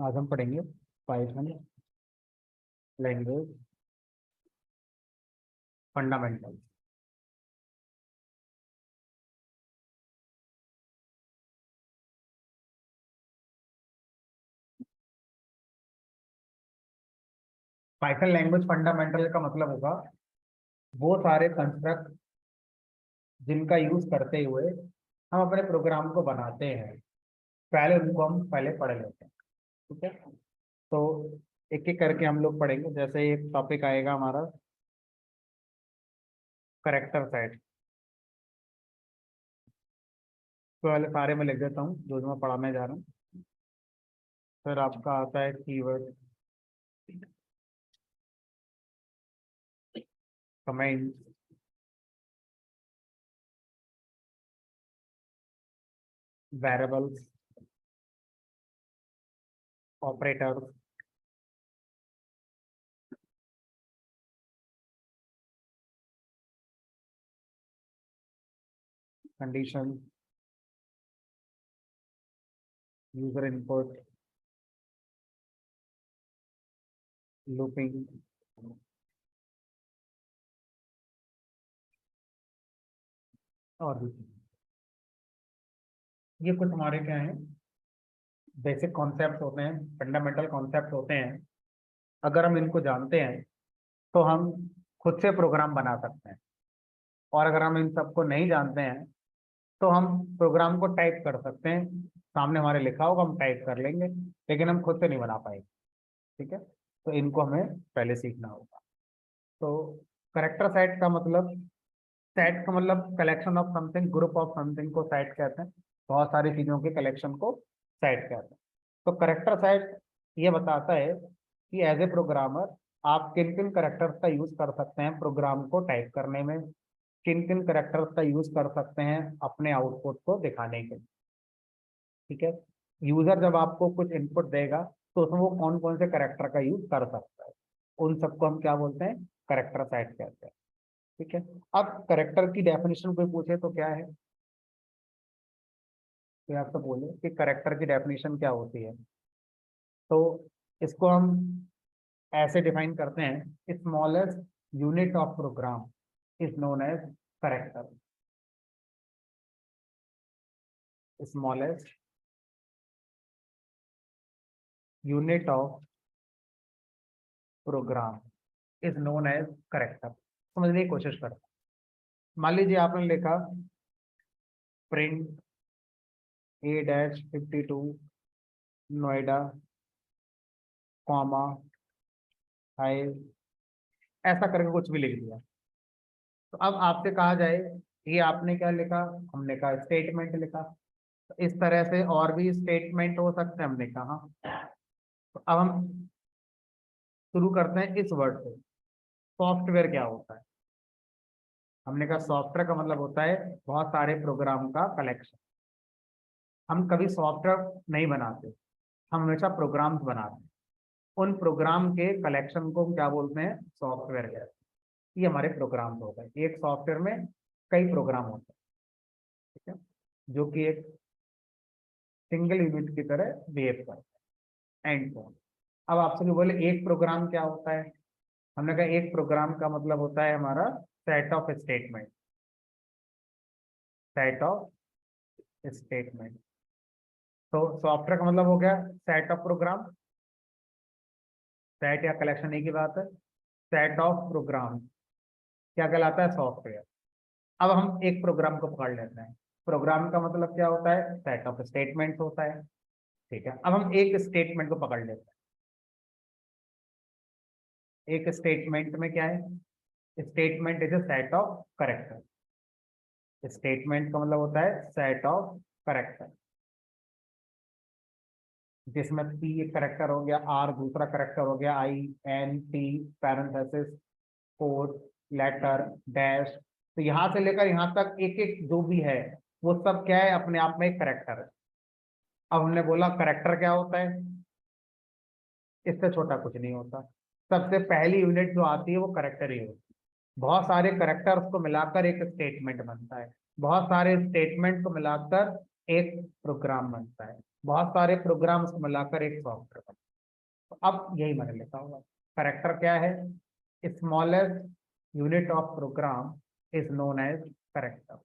आज हम पढ़ेंगे Python language fundamental. Python language fundamental का मतलब होगा वो सारे कंस्ट्रक्ट जिनका यूज करते हुए हम अपने प्रोग्राम को बनाते हैं। पहले उनको हम पहले पढ़ लेते हैं। ठीक है, तो एक एक करके हम लोग पढ़ेंगे। जैसे एक टॉपिक आएगा हमारा करेक्टर सेट। तो पहले सारे में लिख देता हूँ जो जो मैं पढ़ाने जा रहा हूँ। फिर आपका आता है keyword, comment, variables, operators, condition, user input, looping और भी। ये कुछ हमारे क्या हैं, बेसिक कॉन्सेप्ट होते हैं, फंडामेंटल कॉन्सेप्ट होते हैं। अगर हम इनको जानते हैं तो हम खुद से प्रोग्राम बना सकते हैं, और अगर हम इन सबको नहीं जानते हैं तो हम प्रोग्राम को टाइप कर सकते हैं। सामने हमारे लिखा होगा, हम टाइप कर लेंगे, लेकिन हम खुद से नहीं बना पाएंगे। ठीक है, तो इनको हमें पहले सीखना होगा। तो करेक्टर सेट का मतलब, सेट का मतलब collection of something, group of something को सेट कहते हैं। बहुत सारी चीजों के कलेक्शन को सेट कहते हैं। तो करेक्टर सेट ये बताता है कि एज ए प्रोग्रामर आप किन किन करेक्टर्स का यूज कर सकते हैं प्रोग्राम को टाइप करने में, किन किन करेक्टर्स का यूज कर सकते हैं अपने आउटपुट को दिखाने के लिए। ठीक है, यूजर जब आपको कुछ इनपुट देगा तो उसमें वो कौन कौन से करेक्टर का यूज कर सकता है, उन सबको हम क्या बोलते हैं, करेक्टर सेट कहते हैं। ठीक है, अब करेक्टर की डेफिनेशन कोई पूछे तो क्या है, तो आपसे बोले कि करेक्टर की डेफिनेशन क्या होती है, तो इसको हम ऐसे डिफाइन करते हैं, smallest unit of program is known as character. Smallest unit of program is known as character. समझने की कोशिश करते हैं। मान लीजिए आपने लिखा print A-52 Noida comma high, ऐसा करके कुछ भी लिख दिया। तो अब आपसे कहा जाए ये आपने क्या लिखा, हमने कहा स्टेटमेंट लिखा। तो इस तरह से और भी स्टेटमेंट हो सकते हैं, हमने कहा। तो अब हम शुरू करते हैं इस वर्ड से। सॉफ्टवेयर क्या होता है, हमने कहा सॉफ्टवेयर का मतलब होता है बहुत सारे प्रोग्राम का कलेक्शन। हम कभी सॉफ्टवेयर नहीं बनाते, हम हमेशा प्रोग्राम्स बनाते हैं। उन प्रोग्राम के कलेक्शन को हम क्या बोलते हैं, सॉफ्टवेयर कहते हैं। ये हमारे प्रोग्राम्स होते हैं। एक सॉफ्टवेयर में कई प्रोग्राम होते हैं, ठीक है, जो कि एक सिंगल यूनिट की तरह बिहेव करते हैं, एंड फोन। अब आपसे जो बोले एक प्रोग्राम क्या होता है, हमने कहा एक प्रोग्राम का मतलब होता है हमारा set of statement. Set of statement, तो सॉफ्टवेयर का मतलब हो गया सेट ऑफ प्रोग्राम। सेट या कलेक्शन एक ही बात है। सेट ऑफ प्रोग्राम क्या कहलाता है, सॉफ्टवेयर। अब हम एक प्रोग्राम को पकड़ लेते हैं। प्रोग्राम का मतलब क्या होता है, सेट ऑफ स्टेटमेंट होता है। ठीक है, अब हम एक स्टेटमेंट को पकड़ लेते हैं। एक स्टेटमेंट में क्या है, statement is a set of character. Statement का मतलब होता है सेट ऑफ करेक्टर, जिसमें पी एक करेक्टर हो गया, आर दूसरा करेक्टर हो गया, I N T parenthesis code letter dash. तो यहाँ से लेकर यहाँ तक एक एक जो भी है वो सब क्या है, अपने आप में एक करेक्टर है। अब हमने बोला करेक्टर क्या होता है, इससे छोटा कुछ नहीं होता। सबसे पहली यूनिट जो आती है वो करेक्टर ही होती है। बहुत सारे करेक्टर्स को मिलाकर एक स्टेटमेंट बनता है, बहुत सारे स्टेटमेंट को मिलाकर एक प्रोग्राम बनता है, बहुत सारे प्रोग्राम्स को मिलाकर एक सॉफ्टवेयर बनता है। तो अब यही मैंने लिखा हुआ, करेक्टर क्या है, smallest unit of program is known as character.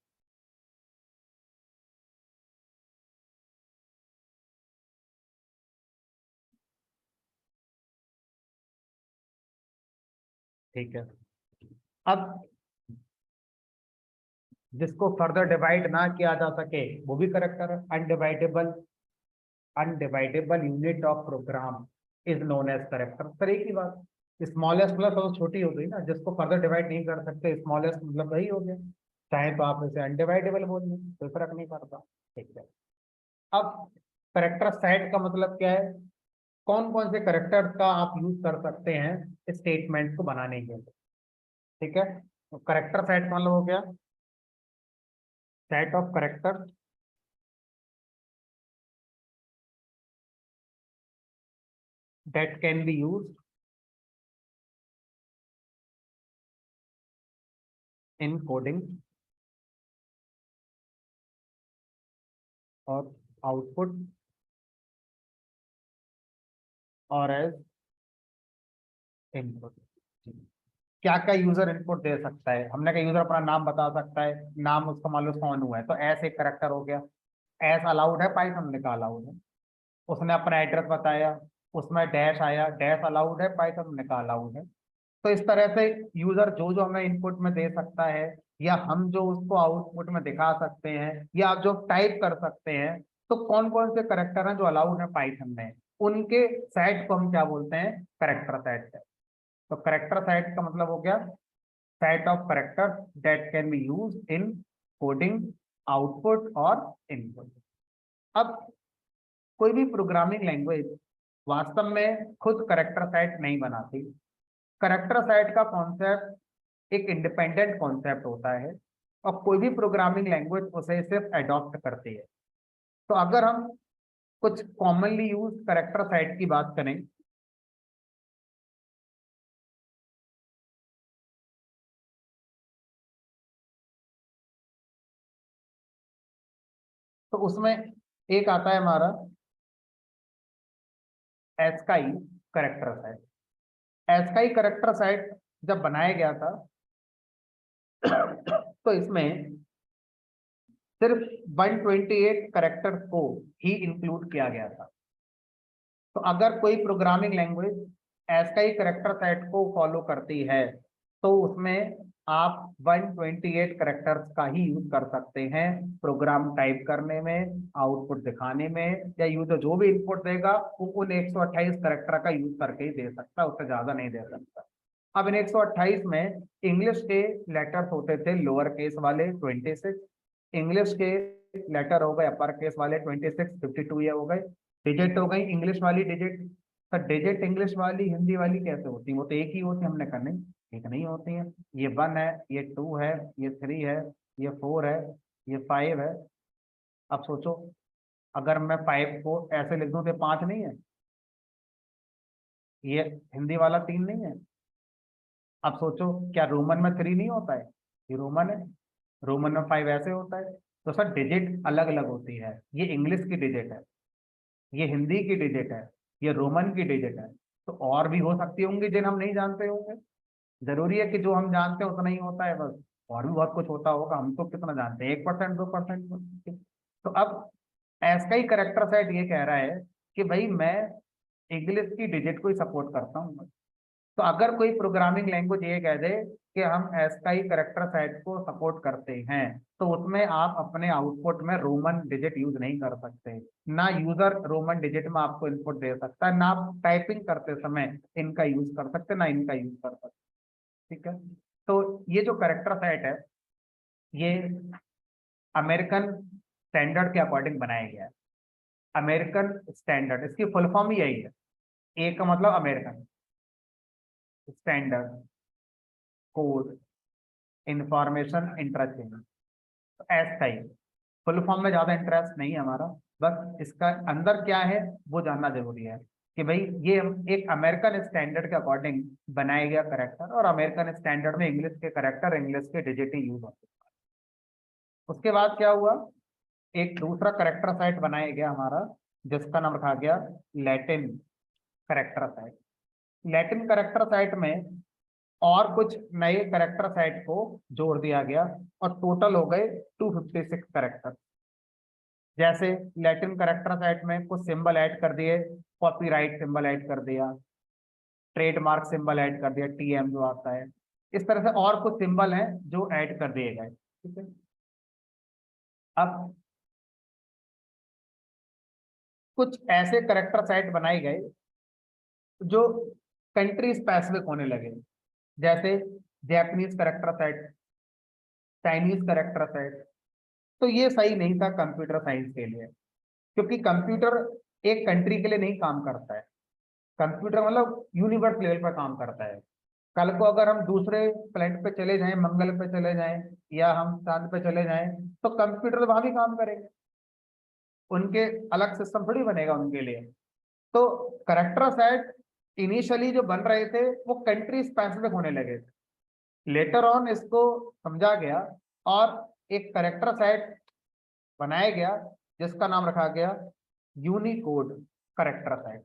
ठीक है, अब जिसको फर्दर डिवाइड ना किया जा सके वो भी करेक्टर है। Undividable undividable unit of program is known as character. पर एक ही बात, स्मॉलेस्ट प्लस तो छोटी हो गई ना, जिसको फर्दर डिवाइड नहीं कर सकते, स्मॉलेस्ट मतलब वही हो गया। चाहे तो आप इसे अनडिवाइडेबल बोल लें, कोई फर्क नहीं पड़ता। ठीक है, अब करेक्टर सेट का मतलब क्या है, कौन कौन से करेक्टर का आप यूज कर सकते हैं स्टेटमेंट को बनाने के लिए। ठीक है, तो करेक्टर सेट मतलब हो गया set of character that can be used in coding और आउटपुट और एज इनपुट। क्या क्या यूजर इनपुट दे सकता है, हमने कहा यूजर अपना नाम बता सकता है, नाम उसका मान लो सोनू है तो ऐसे एक करेक्टर हो गया। एस अलाउड है, पाइथन ने कहा अलाउड है। उसने अपना एड्रेस बताया, उसमें डैश आया, डैश अलाउड है, पाइथन ने कहा अलाउड है। तो इस तरह से यूजर जो जो हमें इनपुट में दे सकता है, या हम जो उसको आउटपुट में दिखा सकते हैं, या आप जो टाइप कर सकते हैं, तो कौन कौन से करेक्टर हैं जो अलाउड है पाइथन में, उनके सेट को हम क्या बोलते हैं, करेक्टर सेट है। तो करेक्टर सेट का मतलब हो गया set of character that can be use in coding, output और इनपुट। अब कोई भी प्रोग्रामिंग लैंग्वेज वास्तव में खुद करेक्टर सेट नहीं बनाती। करेक्टर सेट का कॉन्सेप्ट एक इंडिपेंडेंट कॉन्सेप्ट होता है, और कोई भी प्रोग्रामिंग लैंग्वेज उसे सिर्फ अडॉप्ट करती है। तो अगर हम कुछ कॉमनली यूज करेक्टर सेट की बात करें, तो उसमें एक आता है हमारा ASCII character set. ASCII character set जब बनाया गया था तो इसमें सिर्फ 128 करेक्टर्स को ही इंक्लूड किया गया था। तो अगर कोई प्रोग्रामिंग लैंग्वेज ऐसा ही करेक्टर सेट को फॉलो करती है, तो उसमें आप 128 करेक्टर्स का ही यूज कर सकते हैं प्रोग्राम टाइप करने में, आउटपुट दिखाने में, या यूजर जो भी इनपुट देगा वो उन 128 करेक्टर का यूज करके ही दे सकता है, उससे ज्यादा नहीं दे सकता। अब इन 128 में इंग्लिश के लेटर्स होते थे लोअर केस वाले 26, इंग्लिश के लेटर हो गए अपर केस वाले 26, 52 ये हो गए। डिजिट हो गई इंग्लिश वाली डिजिट। सर डिजिट इंग्लिश वाली हिंदी वाली कैसे होती है, वो तो एक ही होती है, हमने कहा नहीं एक नहीं होती है। ये 1 है, ये 2 है, ये 3 है, ये 4 है, ये 5 है। अब सोचो, अगर मैं 5 को ऐसे लिख दूं तो 5 नहीं है, ये हिंदी वाला 3 नहीं है। अब सोचो, क्या रोमन में 3 नहीं होता है, ये रोमन है, रोमन में 5 ऐसे होता है। तो सर डिजिट अलग अलग होती है, ये इंग्लिश की डिजिट है, ये हिंदी की डिजिट है, ये रोमन की डिजिट है। तो और भी हो सकती होंगी जिन हम नहीं जानते होंगे। जरूरी है कि जो हम जानते हैं उतना ही होता है बस, और भी बहुत कुछ होता होगा, हम तो कितना जानते हैं, 1%, 2%। तो अब ऐसा ही करेक्टर सेट ये कह रहा है कि भाई मैं इंग्लिश की डिजिट को ही सपोर्ट करता हूँ। तो अगर कोई प्रोग्रामिंग लैंग्वेज ये कह दे कि हम ऐसा ही करेक्टर सेट को सपोर्ट करते हैं, तो उसमें आप अपने आउटपुट में रोमन डिजिट यूज नहीं कर सकते। ना यूजर रोमन डिजिट में आपको इनपुट दे सकता है, ना आप टाइपिंग करते समय इनका यूज कर सकते, ना इनका यूज कर सकते। ठीक है, तो ये जो करेक्टर सेट है, ये अमेरिकन स्टैंडर्ड के अकॉर्डिंग बनाया गया है। अमेरिकन स्टैंडर्ड, इसकी फुल फॉर्म ही यही है। ए का मतलब American, standard code information interchange, तो ऐसा ही। फुल फॉर्म में ज्यादा इंटरेस्ट नहीं है हमारा, बस इसका अंदर क्या है वो जानना जरूरी है कि भाई ये एक अमेरिकन स्टैंडर्ड के अकॉर्डिंग बनाया गया करेक्टर, और अमेरिकन स्टैंडर्ड में इंग्लिश के करेक्टर इंग्लिश के डिजिट ही यूज होते हैं। उसके बाद क्या हुआ, एक दूसरा करेक्टर सेट बनाया गया हमारा, जिसका नाम रखा गया Latin character set. Latin character set में और कुछ नए करेक्टर सेट को जोड़ दिया गया और टोटल हो गए 256 करेक्टर। जैसे लैटिन करेक्टर सेट में कुछ सिंबल ऐड कर दिए, कॉपीराइट सिंबल ऐड कर दिया, ट्रेडमार्क सिंबल ऐड कर दिया, टीएम जो आता है, इस तरह से और कुछ सिंबल हैं जो ऐड कर दिए गए। ठीक है, अब कुछ ऐसे करेक्टर सेट बनाए गए जो कंट्री स्पेसिफिक होने लगे, जैसे Japanese character set, Chinese character set. तो ये सही नहीं था कंप्यूटर साइंस के लिए, क्योंकि कंप्यूटर एक कंट्री के लिए नहीं काम करता है। कंप्यूटर मतलब यूनिवर्स लेवल पर काम करता है। कल को अगर हम दूसरे प्लेनेट पे चले जाएं, मंगल पे चले जाएं, या हम चांद पे चले जाएं, तो कंप्यूटर वहां भी काम करेंगे, उनके अलग सिस्टम थोड़ी बनेगा उनके लिए। तो करेक्टर सेट इनिशियली जो बन रहे थे वो कंट्री स्पेसिफिक होने लगे थे। लेटर ऑन इसको समझा गया और एक करेक्टर सेट बनाया गया जिसका नाम रखा गया यूनिकोड करेक्टर सेट।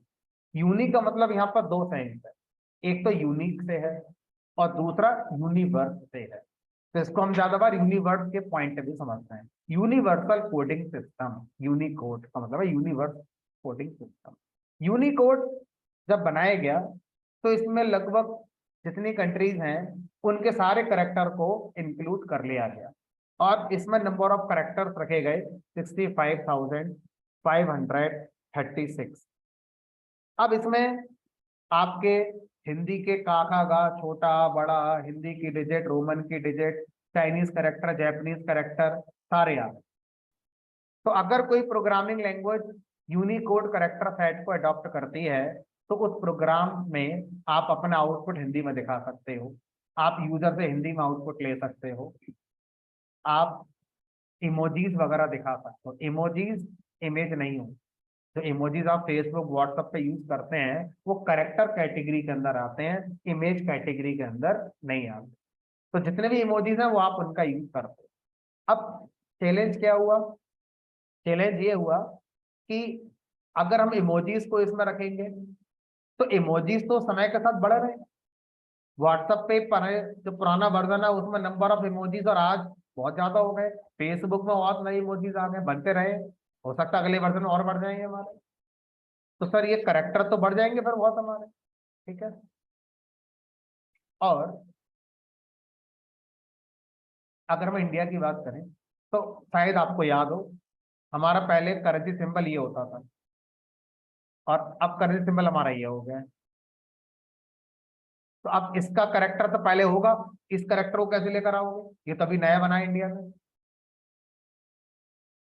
यूनिक का मतलब यहाँ पर दो सेंस है, एक तो यूनिक से है और दूसरा यूनिवर्स से है। तो इसको हम ज्यादा बार यूनिवर्स के पॉइंट भी समझते हैं। यूनिवर्सल कोडिंग सिस्टम, यूनिकोड का मतलब है यूनिवर्स कोडिंग सिस्टम। यूनिकोड जब बनाया गया तो इसमें लगभग जितनी कंट्रीज हैं उनके सारे करेक्टर को इंक्लूड कर लिया गया और इसमें नंबर ऑफ करेक्टर्स रखे गए 65,536। अब इसमें आपके हिंदी के का खा गा छोटा बड़ा, हिंदी की डिजिट, रोमन की digit, Chinese character, Japanese character, सारे आ गए। तो अगर कोई programming language Unicode character set को अडॉप्ट करती है तो उस प्रोग्राम में आप अपना आउटपुट हिंदी में दिखा सकते हो, आप यूजर से हिंदी में आउटपुट ले सकते हो, आप इमोजीज वगैरह दिखा सकते हो। इमोजीज इमेज नहीं हो, जो इमोजीज आप फेसबुक व्हाट्सएप पे यूज करते हैं वो करेक्टर कैटेगरी के अंदर आते हैं, इमेज कैटेगरी के अंदर नहीं आते। तो जितने भी इमोजीज हैं वो आप उनका यूज करते हो। अब चैलेंज क्या हुआ? चैलेंज ये हुआ कि अगर हम इमोजीज को इसमें रखेंगे तो इमोजीज तो समय के साथ बढ़ रहे हैं। व्हाट्सएप पे जो पुराना वर्जन है उसमें नंबर ऑफ इमोजीज और आज बहुत ज्यादा हो गए। फेसबुक में और नए इमोजीज आ गए, बनते रहे, हो सकता है अगले वर्जन में और बढ़ जाएंगे हमारे। तो सर ये करेक्टर तो बढ़ जाएंगे फिर बहुत हमारे। ठीक है, और अगर हम इंडिया की बात करें तो शायद आपको याद हो हमारा पहले करेंसी सिंबल ये होता था और अब करेंसी सिंबल हमारा ये हो गया है। तो अब इसका करेक्टर तो पहले होगा, इस करेक्टर को कैसे लेकर आओगे? ये तभी नया बना है इंडिया में,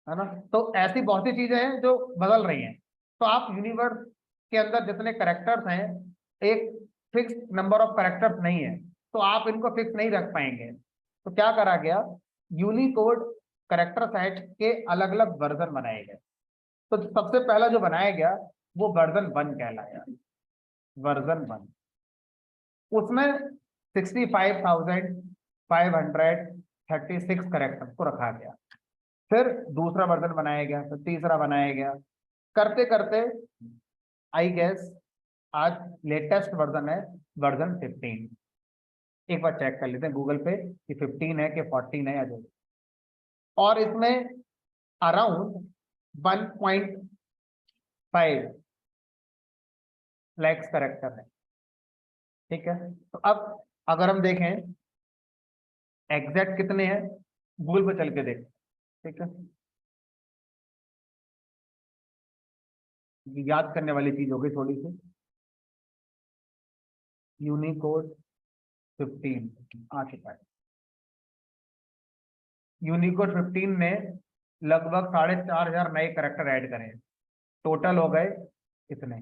है ना? तो ऐसी बहुत सी चीजें हैं जो बदल रही हैं। तो आप यूनिवर्स के अंदर जितने करेक्टर्स हैं, एक फिक्स नंबर ऑफ करेक्टर्स नहीं है, तो आप इनको फिक्स नहीं रख पाएंगे। तो क्या करा गया, यूनिकोड करेक्टर सेट के अलग अलग वर्जन बनाए गए। तो सबसे पहला जो बनाया गया वो वर्जन 1 कहलाया, वर्जन 1। उसमें 65,536 करेक्टर्स को रखा गया। फिर दूसरा वर्जन बनाया गया, फिर तीसरा बनाया गया, करते करते आई गेस आज लेटेस्ट वर्जन है वर्जन 15। एक बार चेक कर लेते हैं गूगल पे कि 15 है कि 14 है या जो। और इसमें अराउंड 1.5 लैक्स करेक्टर है। ठीक है, तो अब अगर हम देखें एग्जैक्ट कितने हैं, गूगल पे चल के देखें। ठीक है, याद करने वाली चीज होगी थोड़ी सी। यूनिकोड 15 आ चुका है। यूनिकोड 15 ने लगभग 4,500 नए करेक्टर ऐड करे हैं, टोटल हो गए इतने।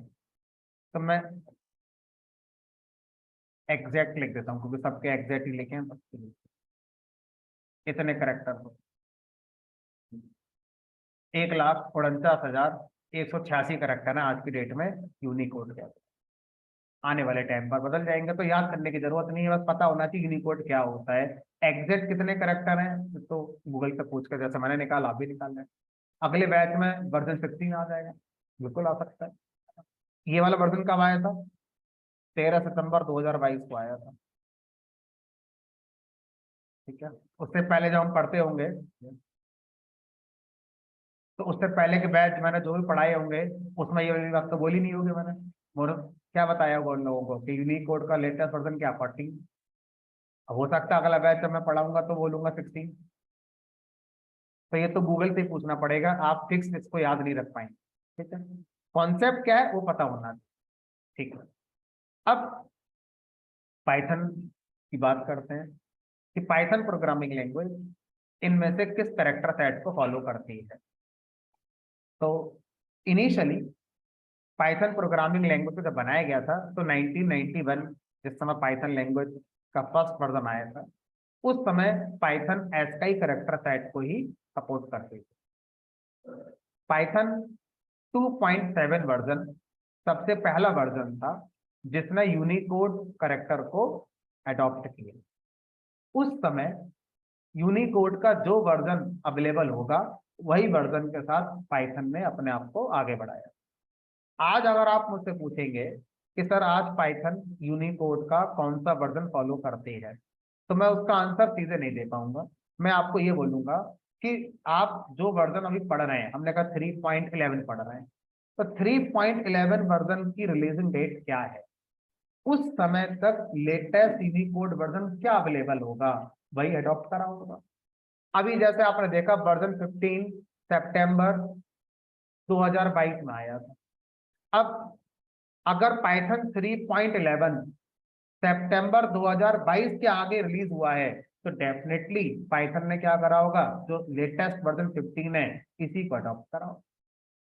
तो मैं एग्जैक्ट लिख देता हूँ क्योंकि सबके एग्जैक्ट ही लिखे हैं, सबके लिए इतने करेक्टर हो। 1,49,186 करेक्टर है आज की डेट में यूनिकोड के। आने वाले टाइम पर बदल जाएंगे, तो याद करने की जरूरत नहीं है, बस पता होना चाहिए यूनिकोड क्या होता है। एग्जैक्ट कितने करेक्टर हैं तो गूगल से पूछ कर, जैसे मैंने निकाला आप भी निकाल लें। अगले बैच में वर्जन 16 आ जाएगा, बिल्कुल आ सकता है। ये वाला वर्जन कब आया था? 13 सितंबर 2022 को आया था। ठीक है, उससे पहले जब हम पढ़ते होंगे, तो उससे पहले के बैच मैंने जो भी पढ़ाए होंगे उसमें ये वाली बात तो बोली नहीं होगी मैंने। और क्या बताया होगा उन लोगों को कि यूनिक कोड का लेटेस्ट वर्जन क्या 14। हो सकता है अगला बैच जब मैं पढ़ाऊंगा तो बोलूंगा 16। तो ये तो गूगल से ही पूछना पड़ेगा, आप फिक्स इसको याद नहीं रख पाएंगे। ठीक है, कॉन्सेप्ट क्या है वो पता होना चाहिए। ठीक है, अब पाइथन की बात करते हैं कि पाइथन प्रोग्रामिंग लैंग्वेज इनमें से किस कैरेक्टर सेट को फॉलो करती है। तो इनिशियली पाइथन प्रोग्रामिंग लैंग्वेज को जब बनाया गया था तो 1991 जिस समय पाइथन लैंग्वेज का फर्स्ट वर्जन आया था, उस समय पाइथन एस्काई कैरेक्टर सेट को ही सपोर्ट करती थी। पाइथन 2.7 वर्जन सबसे पहला वर्जन था जिसने यूनिकोड कैरेक्टर को अडॉप्ट किया। उस समय यूनिकोड का जो वर्जन अवेलेबल होगा वही वर्जन के साथ पाइथन ने अपने आप को आगे बढ़ाया। आज अगर आप मुझसे पूछेंगे कि सर आज पाइथन यूनिकोड का कौन सा वर्जन फॉलो करती है, तो मैं उसका आंसर सीधे नहीं दे पाऊंगा। मैं आपको ये बोलूंगा कि आप जो वर्जन अभी पढ़ रहे हैं, हमने कहा 3.11 पढ़ रहे हैं, तो 3.11 वर्जन की रिलीजिंग डेट क्या है, उस समय तक लेटेस्ट यूनिकोड वर्जन क्या अवेलेबल होगा वही अडॉप्ट करा होगा। अभी जैसे आपने देखा वर्जन 15 सितंबर 2022 में आया था। अब अगर पाइथन 3.11 सितंबर 2022 के आगे रिलीज हुआ है तो डेफिनेटली पाइथन ने क्या करा होगा, जो लेटेस्ट वर्जन 15 है इसी को अडॉप्ट करा होगा।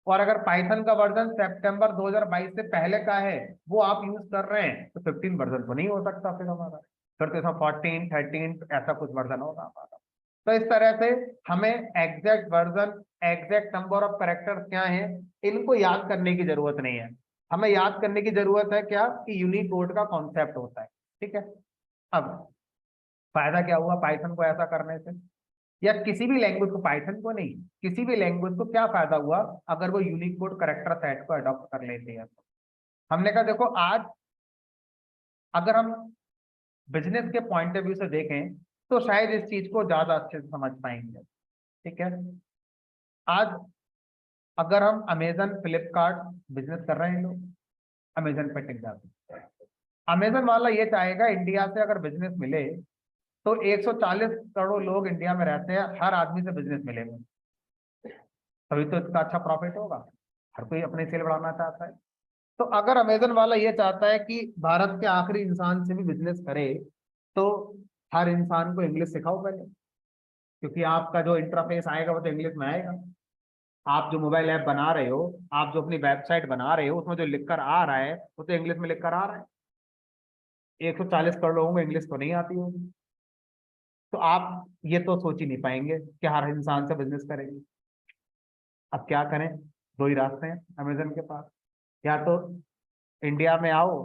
और अगर पाइथन का वर्जन सितंबर 2022 से पहले का है वो आप यूज कर रहे हैं तो 15 वर्जन तो नहीं हो सकता फिर हमारा, फिर तो इसमें 14 13 ऐसा कुछ वर्जन होगा हमारा। तो इस तरह से हमें exact version, exact number of characters क्या है, इनको याद करने की जरूरत नहीं है। हमें याद करने की जरूरत है क्या, कि यूनिकोड का कॉन्सेप्ट होता है। ठीक है, अब फायदा क्या हुआ पाइथन को ऐसा करने से, या किसी भी लैंग्वेज को, पाइथन को नहीं, किसी भी लैंग्वेज को क्या फायदा हुआ अगर वो यूनिकोड कैरेक्टर सेट को अडॉप्ट कर लेते हैं। हमने कहा देखो आज अगर हम बिजनेस के पॉइंट ऑफ व्यू से देखें तो शायद इस चीज को ज्यादा अच्छे से समझ पाएंगे। ठीक है, आज अगर हम अमेजन फ्लिपकार्ट बिजनेस कर रहे हैं लोग, अमेजन पे टिक जाते हैं। अमेजन वाला ये चाहेगा इंडिया से अगर बिजनेस मिले तो 140 करोड़ लोग इंडिया में रहते हैं, हर आदमी से बिजनेस मिलेगा, तभी तो इसका अच्छा प्रॉफिट होगा। हर कोई अपने सेल बढ़ाना चाहता है। तो अगर अमेजन वाला ये चाहता है कि भारत के आखिरी इंसान से भी बिजनेस करे तो हर इंसान को इंग्लिश सिखाओ पहले, क्योंकि आपका जो इंटरफेस आएगा वो तो इंग्लिश में आएगा। आप जो मोबाइल ऐप बना रहे हो, आप जो अपनी वेबसाइट बना रहे हो, उसमें जो लिखकर आ रहा है वो तो इंग्लिश में लिखकर आ रहा है। 140 करोड़ लोगों को इंग्लिश तो नहीं आती होगी, तो आप ये तो सोच ही नहीं पाएंगे कि हर इंसान से बिजनेस करेंगे। अब क्या करें, दो ही रास्ते हैं अमेजन के पास, या तो इंडिया में आओ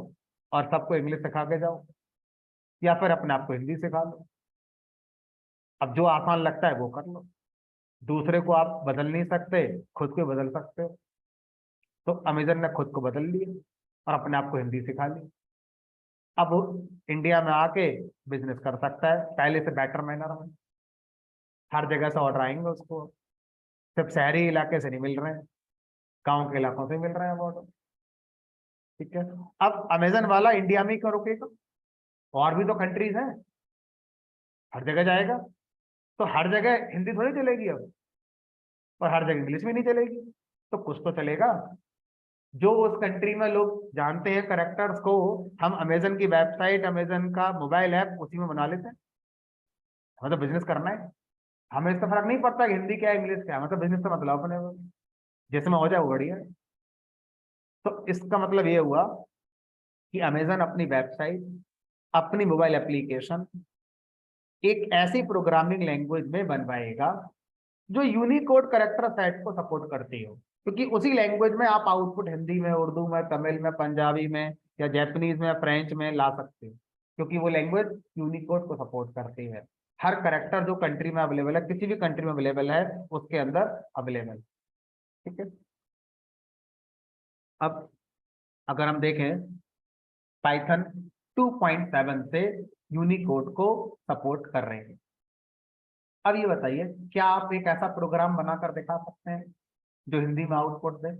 और सबको इंग्लिश सिखा के जाओ, या फिर अपने आप को हिंदी सिखा लो। अब जो आसान लगता है वो कर लो, दूसरे को आप बदल नहीं सकते, खुद को बदल सकते हो। तो अमेजन ने खुद को बदल लिया और अपने आप को हिंदी सिखा ली। अब इंडिया में आके बिजनेस कर सकता है पहले से बेटर मैनर में। हर जगह से ऑर्डर आएंगे उसको, सिर्फ शहरी इलाके से नहीं मिल रहे हैं, गाँव के इलाकों से मिल रहे हैं ऑर्डर। ठीक है, अब अमेजन वाला इंडिया में ही क्यों रुकेगा, और भी तो कंट्रीज हैं, हर जगह जाएगा। तो हर जगह हिंदी थोड़ी चलेगी अब, और हर जगह इंग्लिश भी नहीं चलेगी, तो कुछ तो चलेगा। जो उस कंट्री में लोग जानते हैं करेक्टर्स को, हम अमेजन की वेबसाइट, अमेजन का मोबाइल ऐप उसी में बना लेते हैं। हमें तो बिजनेस करना है, हमें इसका फर्क नहीं पड़ता कि हिंदी क्या है इंग्लिश क्या है, मतलब बिजनेस का मतलब अपने जिसमें हो जाए वो बढ़िया है। तो इसका मतलब ये हुआ कि अमेजन अपनी वेबसाइट, अपनी मोबाइल एप्लीकेशन एक ऐसी प्रोग्रामिंग लैंग्वेज में बनवाएगा जो यूनिकोड कैरेक्टर सेट को सपोर्ट करती हो, क्योंकि उसी लैंग्वेज में आप आउटपुट हिंदी में, उर्दू में, तमिल में, पंजाबी में, या जापानीज में, फ्रेंच में ला सकते हो, क्योंकि वो लैंग्वेज यूनिकोड को सपोर्ट करती है। हर कैरेक्टर जो कंट्री में अवेलेबल है, किसी भी कंट्री में अवेलेबल है, उसके अंदर अवेलेबल। ठीक है। अब अगर हम देखें पाइथन 2.7 से यूनिकोड को सपोर्ट कर रहे हैं। अब ये बताइए, क्या आप एक ऐसा प्रोग्राम बनाकर दिखा सकते हैं जो हिंदी में आउटपुट दे?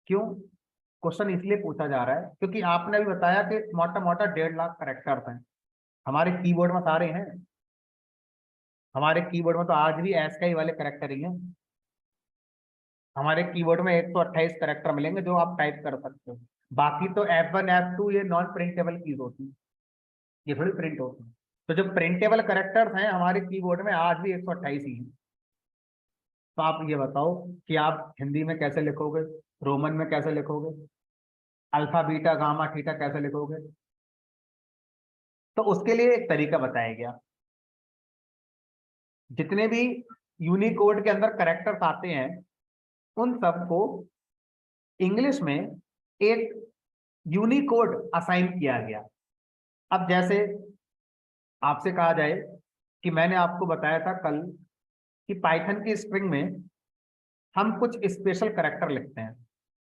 क्यों? क्वेश्चन इसलिए पूछा जा रहा है क्योंकि आपने भी बताया कि मोटा मोटा 1.5 लाख करेक्टर्स हैं हमारे कीबोर्ड में, सारे हैं हमारे कीबोर्ड में, तो आज भी एसकाई वाले करेक्टर ही हैं हमारे कीबोर्ड में। 128 करेक्टर मिलेंगे जो आप टाइप कर सकते हो। बाकी तो F1 F2 ये नॉन प्रिंटेबल कीज होती है, ये थोड़ी प्रिंट होती है। तो जो प्रिंटेबल करेक्टर्स हैं हमारे कीबोर्ड में आज भी 128 ही हैं। तो आप ये बताओ कि आप हिंदी में कैसे लिखोगे, रोमन में कैसे लिखोगे, अल्फा बीटा गामा थीटा कैसे लिखोगे? तो उसके लिए एक तरीका बताया गया। जितने भी यूनिकोड के अंदर करेक्टर्स आते हैं उन सबको इंग्लिश में एक यूनिकोड असाइन किया गया। अब जैसे आपसे कहा जाए कि मैंने आपको बताया था कल कि पाइथन की स्ट्रिंग में हम कुछ स्पेशल करेक्टर लिखते हैं।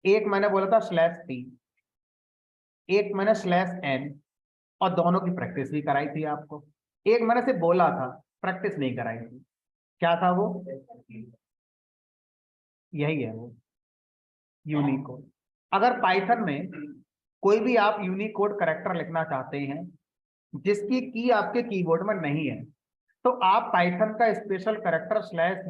एक मैंने बोला था /t, एक मैंने /n, और दोनों की प्रैक्टिस भी कराई थी आपको। एक मैंने सिर्फ बोला था, प्रैक्टिस नहीं कराई थी। क्या था वो? यही है वो यूनिकोड। अगर पाइथन में कोई भी आप यूनिकोड करेक्टर लिखना चाहते हैं जिसकी की आपके कीबोर्ड में नहीं है, तो आप पाइथन का स्पेशल करेक्टर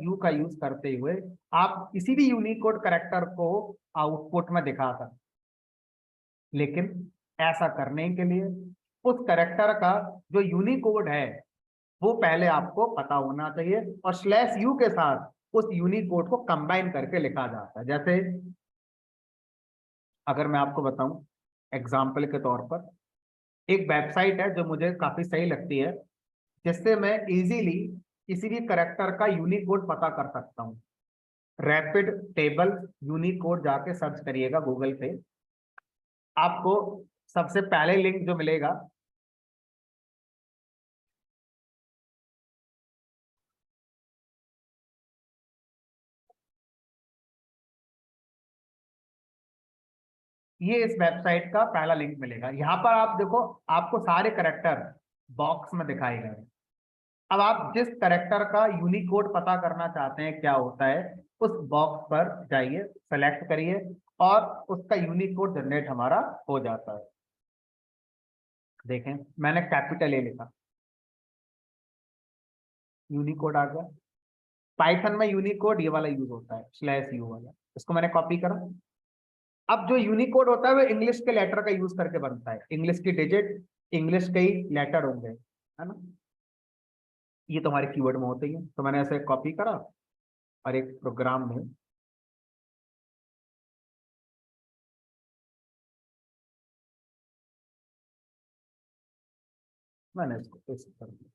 /u का यूज करते हुए आप किसी भी यूनिकोड करेक्टर को आउटपुट में दिखा सकते। लेकिन ऐसा करने के लिए उस करेक्टर का जो यूनिकोड है वो पहले आपको पता होना चाहिए, और /u के साथ उस यूनिकोड को कंबाइन करके लिखा जाता है। जैसे अगर मैं आपको बताऊं एग्जाम्पल के तौर पर, एक वेबसाइट है जो मुझे काफी सही लगती है, जिससे मैं इजीली किसी भी करेक्टर का यूनिकोड पता कर सकता हूँ। रैपिड टेबल यूनिकोड जाके सर्च करिएगा गूगल पे, आपको सबसे पहले लिंक जो मिलेगा ये इस वेबसाइट का पहला लिंक मिलेगा। यहाँ पर आप देखो, आपको सारे करेक्टर बॉक्स में दिखाए गए। अब आप जिस करेक्टर का यूनिकोड पता करना चाहते हैं क्या होता है, उस बॉक्स पर जाइए, सेलेक्ट करिए, और उसका यूनिकोड जनरेट हमारा हो जाता है। देखें मैंने कैपिटल ए लिखा, यूनिकोड आ गया। पाइथन में यूनिकोड ये वाला यूज होता है /u वाला, इसको मैंने कॉपी करा। अब जो यूनिकोड होता है वो इंग्लिश के लेटर का यूज करके बनता है, इंग्लिश की डिजिट, इंग्लिश के ही लेटर होंगे, है ना। ये तो हमारे कीवर्ड में होते ही हैं। तो मैंने ऐसे कॉपी करा और एक प्रोग्राम में मैंने इसको पेस्ट कर दिया।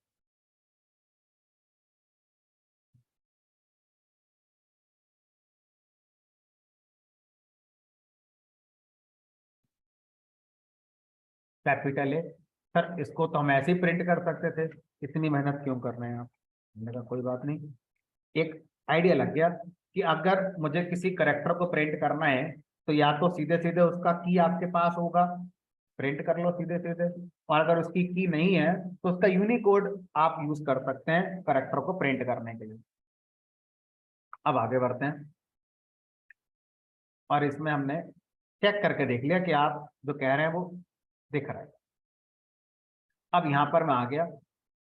कैपिटल है सर, इसको तो हम ऐसे ही प्रिंट कर सकते थे, इतनी मेहनत क्यों कर रहे हैं आप? मैंने कहा कोई बात नहीं। एक आइडिया लग गया कि अगर मुझे किसी करेक्टर को प्रिंट करना है तो या तो सीधे सीधे उसका की आपके पास होगा, प्रिंट कर लो सीधे सीधे, और अगर उसकी की नहीं है तो उसका यूनिकोड आप यूज कर सकते हैं करेक्टर को प्रिंट करने के लिए। अब आगे बढ़ते हैं, और इसमें हमने चेक करके देख लिया कि आप जो कह रहे हैं वो दिख रहा है। अब यहाँ पर मैं आ गया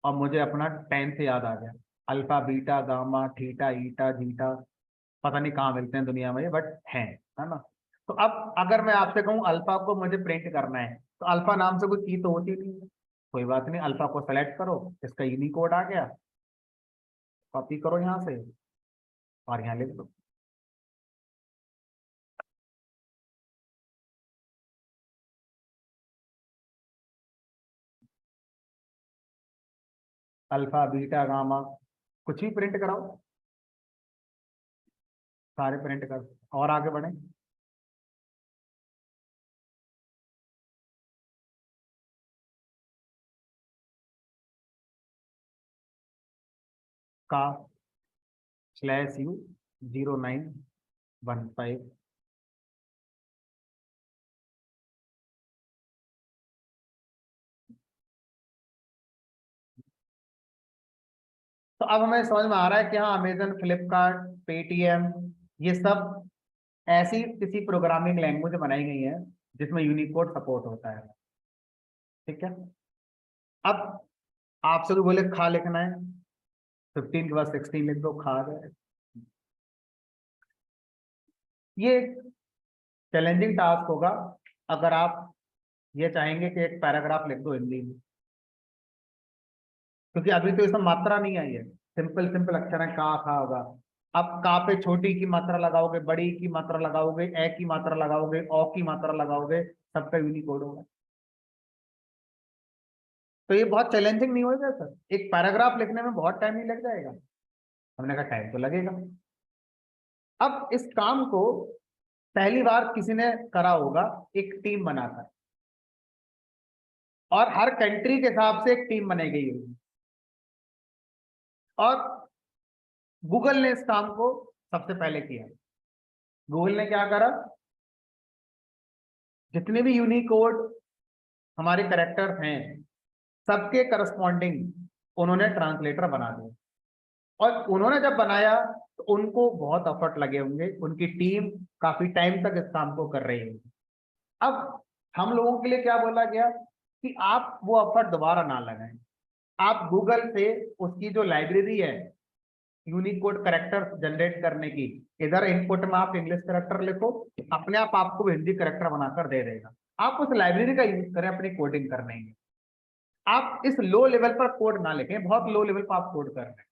और मुझे अपना 10 से याद आ गया, अल्फा बीटा गामा थीटा ईटा जीटा, पता नहीं कहाँ मिलते हैं दुनिया में ये, बट हैं, है ना। तो अब अगर मैं आपसे कहूँ अल्फा को मुझे प्रिंट करना है, तो अल्फा नाम से कोई की तो होती नहीं है। कोई बात नहीं, अल्फा को सेलेक्ट करो, इसका यूनिकोड आ गया, कॉपी करो यहाँ से और यहाँ लिख दो। अल्फा बीटा गामा कुछ भी प्रिंट कराओ, सारे प्रिंट कर। और आगे बढ़े, का /u 09 15। तो अब हमें समझ में आ रहा है कि हाँ, अमेजन, फ्लिपकार्ट, पेटीएम, ये सब ऐसी किसी प्रोग्रामिंग लैंग्वेज बनाई गई है जिसमें यूनिकोड सपोर्ट होता है। ठीक है। अब आपसे भी बोले खा लिखना है, 15 के बाद 16 लिख दो, खा गए। ये चैलेंजिंग टास्क होगा अगर आप ये चाहेंगे कि एक पैराग्राफ लिख दो हिंदी में, क्योंकि अभी तो इसमें मात्रा नहीं आई है, सिंपल सिंपल अक्षर है, का खा होगा। अब का पे छोटी की मात्रा लगाओगे, बड़ी की मात्रा लगाओगे, ए की मात्रा लगाओगे, ओ की मात्रा लगाओगे, सबका यूनिकोड होगा। तो ये बहुत चैलेंजिंग नहीं होगा सर? एक पैराग्राफ लिखने में बहुत टाइम नहीं लग जाएगा? हमने कहा टाइम तो लगेगा। अब इस काम को पहली बार किसी ने करा होगा, एक टीम बनाकर, और हर कंट्री के हिसाब से एक टीम बनाई गई होगी, और गूगल ने इस काम को सबसे पहले किया। गूगल ने क्या करा, जितने भी यूनिकोड हमारे कैरेक्टर्स हैं सबके करस्पॉन्डिंग उन्होंने ट्रांसलेटर बना दिया। और उन्होंने जब बनाया तो उनको बहुत एफर्ट लगे होंगे, उनकी टीम काफी टाइम तक इस काम को कर रही है। अब हम लोगों के लिए क्या बोला गया कि आप वो एफर्ट दोबारा ना लगाएं, आप गूगल से उसकी जो लाइब्रेरी है यूनिकोड करेक्टर जनरेट करने की, इधर इनपुट में आप इंग्लिश करेक्टर लिखो, अपने आप आपको हिंदी करेक्टर बनाकर दे देगा। आप उस लाइब्रेरी का यूज करें अपनी कोडिंग करने में। आप इस लो लेवल पर कोड ना लिखें, बहुत लो लेवल पर आप कोड कर रहे हैं।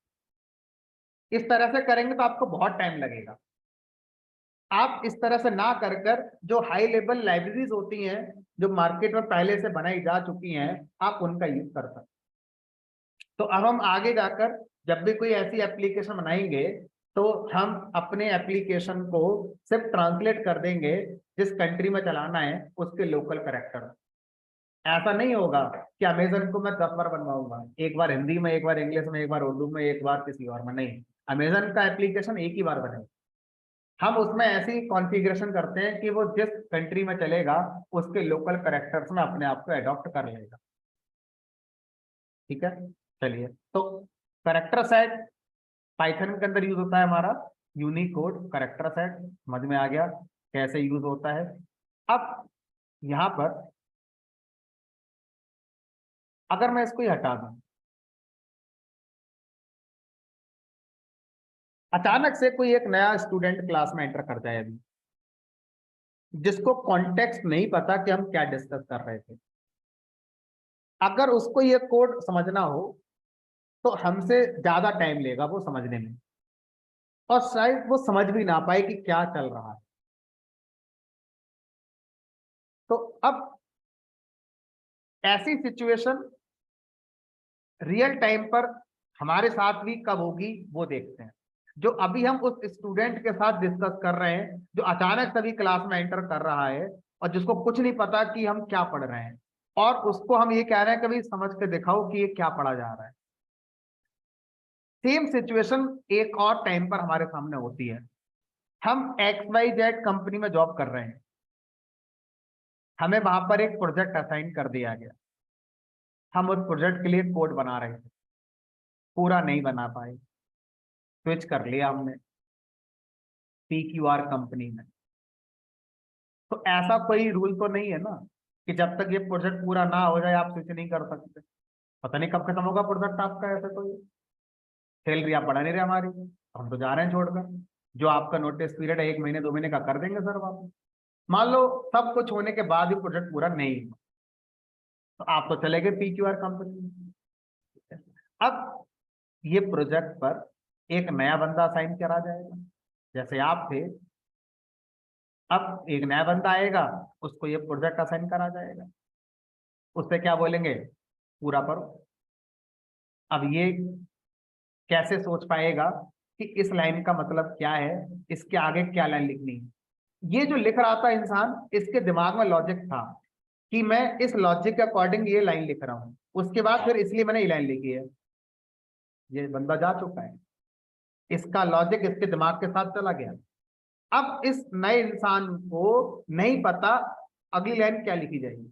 इस तरह से करेंगे तो आपको बहुत टाइम लगेगा। आप इस तरह से ना कर कर जो हाई लेवल लाइब्रेरीज होती हैं जो मार्केट में पहले से बनाई जा चुकी हैं, आप उनका यूज कर सकते। तो अब हम आगे जाकर जब भी कोई ऐसी एप्लीकेशन बनाएंगे तो हम अपने एप्लीकेशन को सिर्फ ट्रांसलेट कर देंगे जिस कंट्री में चलाना है उसके लोकल करेक्टर। ऐसा नहीं होगा कि अमेजन को मैं 10 बार बनवाऊंगा, एक बार हिंदी में, एक बार इंग्लिश में, एक बार उर्दू में, एक बार किसी और में। नहीं, अमेजन का एप्लीकेशन एक ही बार बनेगा। हम उसमें ऐसी कॉन्फ़िगरेशन करते हैं कि वो जिस कंट्री में चलेगा उसके लोकल करेक्टर्स में अपने आप को अडॉप्ट कर लेगा। ठीक है। चलिए, तो करेक्टर सेट पाइथन के अंदर यूज होता है हमारा यूनिकोड करेक्टर सेट। समझ में आ गया कैसे यूज होता है? अब यहां पर अगर मैं इसको ही हटा दूं, अचानक से कोई एक नया स्टूडेंट क्लास में एंटर कर जाए अभी, जिसको कॉन्टेक्स्ट नहीं पता कि हम क्या डिस्कस कर रहे थे, अगर उसको ये कोड समझना हो तो हमसे ज्यादा टाइम लेगा वो समझने में, और शायद वो समझ भी ना पाए कि क्या चल रहा है। तो अब ऐसी सिचुएशन रियल टाइम पर हमारे साथ भी कब होगी वो देखते हैं। जो अभी हम उस स्टूडेंट के साथ डिस्कस कर रहे हैं जो अचानक सभी क्लास में एंटर कर रहा है और जिसको कुछ नहीं पता कि हम क्या पढ़ रहे हैं, और उसको हम ये कह रहे हैं कभी समझ के दिखाओ कि ये क्या पढ़ा जा रहा है। सेम सिचुएशन एक और टाइम पर हमारे सामने होती है। हम XYZ कंपनी में जॉब कर रहे हैं, हमें वहां पर एक प्रोजेक्ट असाइन कर दिया गया, हम उस प्रोजेक्ट के लिए कोड बना रहे थे, पूरा नहीं बना पाए, स्विच कर लिया हमने PQR कंपनी में। तो ऐसा कोई रूल तो नहीं है ना कि जब तक ये प्रोजेक्ट पूरा ना हो जाए आप स्विच नहीं कर सकते। पता नहीं कब खत्म होगा प्रोजेक्ट आपका, ऐसे तो सैलरी आप बढ़ा नहीं रहे हमारी, हम तो जा रहे हैं छोड़कर। जो आपका नोटिस पीरियड है 1 महीने 2 महीने का, कर देंगे सर वापस। मान लो सब कुछ होने के बाद भी प्रोजेक्ट पूरा नहीं हुआ तो आप तो चले गए PQR कंपनी में। अब ये प्रोजेक्ट पर एक नया बंदा साइन करा जाएगा, जैसे आप थे। अब एक नया बंदा आएगा, उसको ये प्रोजेक्ट असाइन करा जाएगा, उससे क्या बोलेंगे, पूरा करो। अब ये कैसे सोच पाएगा कि इस लाइन का मतलब क्या है, इसके आगे क्या लाइन लिखनी है? ये जो लिख रहा था इंसान, इसके दिमाग में लॉजिक था कि मैं इस लॉजिक के अकॉर्डिंग ये लाइन लिख रहा हूं, उसके बाद फिर इसलिए मैंने ये लाइन लिखी है। ये बंदा जा चुका है, इसका लॉजिक इसके दिमाग के साथ चला गया। अब इस नए इंसान को नहीं पता अगली लाइन क्या लिखी जाएगी।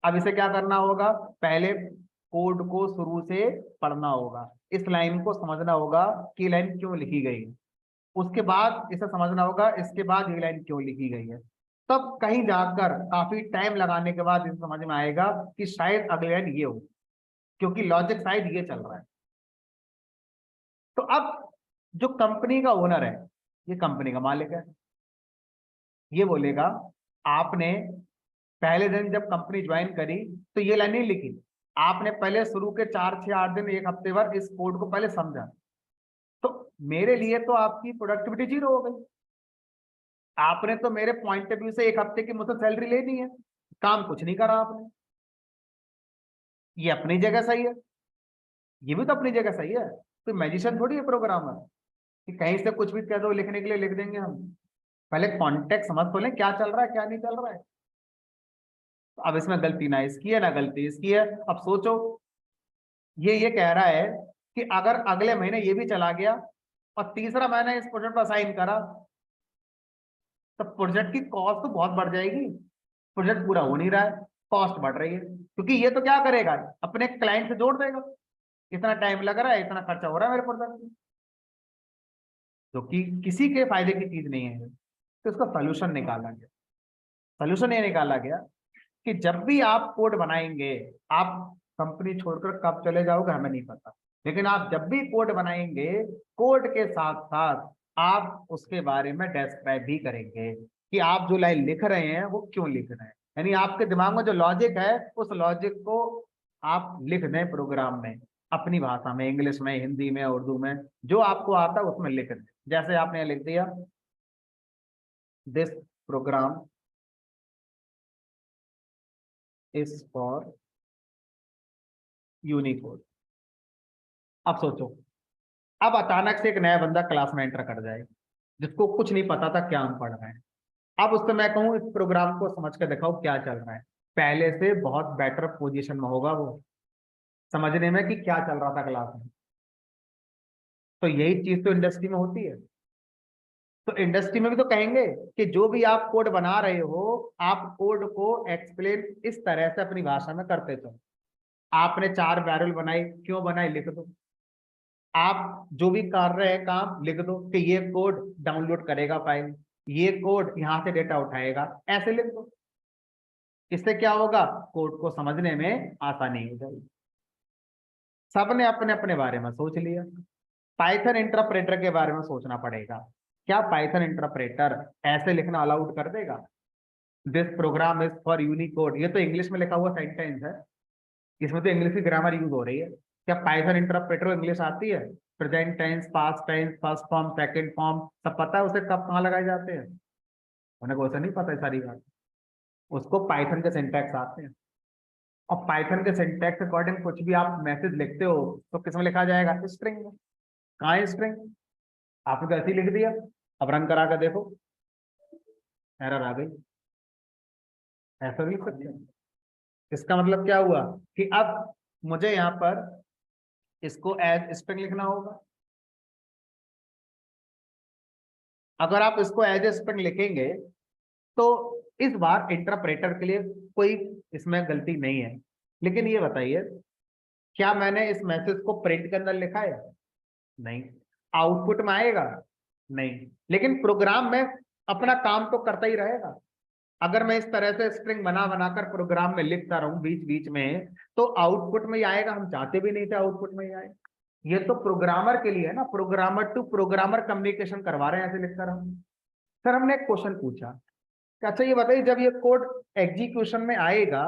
अब इसे क्या करना होगा, पहले कोड को शुरू से पढ़ना होगा, इस लाइन को समझना होगा कि लाइन क्यों लिखी गई है, उसके बाद इसे समझना होगा इसके बाद ये लाइन क्यों लिखी गई है। तब कहीं जाकर काफी टाइम लगाने के बाद इसे समझ में आएगा कि शायद अगली लाइन ये हो, क्योंकि लॉजिक शायद ये चल रहा है। तो अब जो कंपनी का ओनर है, ये कंपनी का मालिक है, ये बोलेगा आपने पहले दिन जब कंपनी ज्वाइन करी तो ये लाइन नहीं लिखी, आपने पहले शुरू के 4 6 8 दिन 1 हफ्ते भर इस कोड को पहले समझा, तो मेरे लिए तो आपकी प्रोडक्टिविटी 0 हो गई। आपने तो मेरे पॉइंट ऑफ व्यू से 1 हफ्ते की मुझसे सैलरी लेनी है, काम कुछ नहीं करा आपने। ये अपनी जगह सही है, ये भी तो अपनी जगह सही है, तो मैजिशियन थोड़ी है प्रोग्रामर कि कहीं से कुछ भी कह दो लिखने के लिए लिख देंगे हम। पहले कॉन्टेक्स्ट समझ तो लें क्या चल रहा है क्या नहीं चल रहा है। तो अब इसमें गलती ना इसकी है ना गलती इसकी है। अब सोचो, ये कह रहा है कि अगर अगले महीने ये भी चला गया और तीसरा महीना इस प्रोजेक्ट पर असाइन करा तो प्रोजेक्ट की कॉस्ट तो बहुत बढ़ जाएगी, प्रोजेक्ट पूरा हो नहीं रहा है, कॉस्ट बढ़ रही है, क्योंकि ये तो क्या करेगा, अपने क्लाइंट से जोड़ देगा, इतना टाइम लग रहा है इतना खर्चा हो रहा है मेरे प्रोजेक्ट में, जो कि किसी के फायदे की चीज नहीं है। तो इसका सोल्यूशन निकाला गया। सोल्यूशन ये निकाला गया कि जब भी आप कोड बनाएंगे, आप कंपनी छोड़कर कब चले जाओगे हमें नहीं पता, लेकिन आप जब भी कोड बनाएंगे कोड के साथ साथ आप उसके बारे में डिस्क्राइब भी करेंगे कि आप जो लाइन लिख रहे हैं वो क्यों लिख रहे हैं। यानी आपके दिमाग में जो लॉजिक है उस लॉजिक को आप लिख दें प्रोग्राम में, अपनी भाषा में, इंग्लिश में, हिंदी में, उर्दू में, जो आपको आता है उसमें लिख दें। जैसे आपने लिख दिया this program is for Unicode. अब सोचो, अब अचानक से एक नया बंदा क्लास में एंटर कर जाए जिसको कुछ नहीं पता था क्या हम पढ़ रहे हैं। अब उससे मैं कहूँ इस प्रोग्राम को समझ कर दिखाओ क्या चल रहा है, पहले से बहुत बेटर पोजीशन में होगा वो समझने में कि क्या चल रहा था क्लास में। तो यही चीज तो इंडस्ट्री में होती है। तो इंडस्ट्री में भी तो कहेंगे कि जो भी आप कोड बना रहे हो आप कोड को एक्सप्लेन इस तरह से अपनी भाषा में करते चलो। आपने 4 बैरल बनाई, क्यों बनाई लिख दो। आप जो भी कर रहे हैं काम लिख दो कि ये कोड डाउनलोड करेगा फाइल, ये कोड यहाँ से डेटा उठाएगा, ऐसे लिख दो। इससे क्या होगा, कोड को समझने में आसानी हो जाएगी। सबने अपने अपने बारे में सोच लिया, पाइथन इंटरप्रेटर के बारे में सोचना पड़ेगा। क्या पाइथन इंटरप्रेटर ऐसे लिखना अलाउड कर देगा, this program is for Unicode, ये तो इंग्लिश में लिखा हुआ सेंटेंस है, इसमें तो इंग्लिश की ग्रामर यूज हो रही है। क्या पाइथन इंटरप्रेटर को इंग्लिश आती है, present tense, past tense, first form, second form सब पता है उसे, कब कहाँ लगाए जाते हैं, उन्हें को नहीं पता है सारी बात। उसको पाइथन के सिंटैक्स आते हैं, और पाइथन के सिंटैक्स अकॉर्डिंग कुछ भी आप मैसेज लिखते हो तो किसमें लिखा जाएगा, स्ट्रिंग में। कहाँ है स्ट्रिंग, आपने तो ऐसे ही लिख दिया। अब रन करा कर देखो, एरर आ गई, ऐसा भी लिख सकते हैं। इसका मतलब क्या हुआ कि अब मुझे यहाँ पर इसको एज स्ट्रिंग लिखना होगा। अगर आप इसको एज ए स्ट्रिंग लिखेंगे तो इस बार इंटरप्रेटर के लिए कोई इसमें गलती नहीं है। लेकिन ये बताइए, क्या मैंने इस मैसेज को प्रिंट के अंदर लिखा है, नहीं। आउटपुट में आएगा, नहीं। लेकिन प्रोग्राम में अपना काम तो करता ही रहेगा। अगर मैं इस तरह से स्ट्रिंग बना बनाकर प्रोग्राम में लिखता रहूं बीच बीच में तो आउटपुट में ही आएगा, हम चाहते भी नहीं थे आउटपुट में ही आए। ये तो प्रोग्रामर के लिए है ना, प्रोग्रामर टू प्रोग्रामर कम्युनिकेशन करवा रहे हैं ऐसे लिखता रहूं। सर हमने एक क्वेश्चन पूछा कि अच्छा ये बताइए जब ये कोड एग्जीक्यूशन में आएगा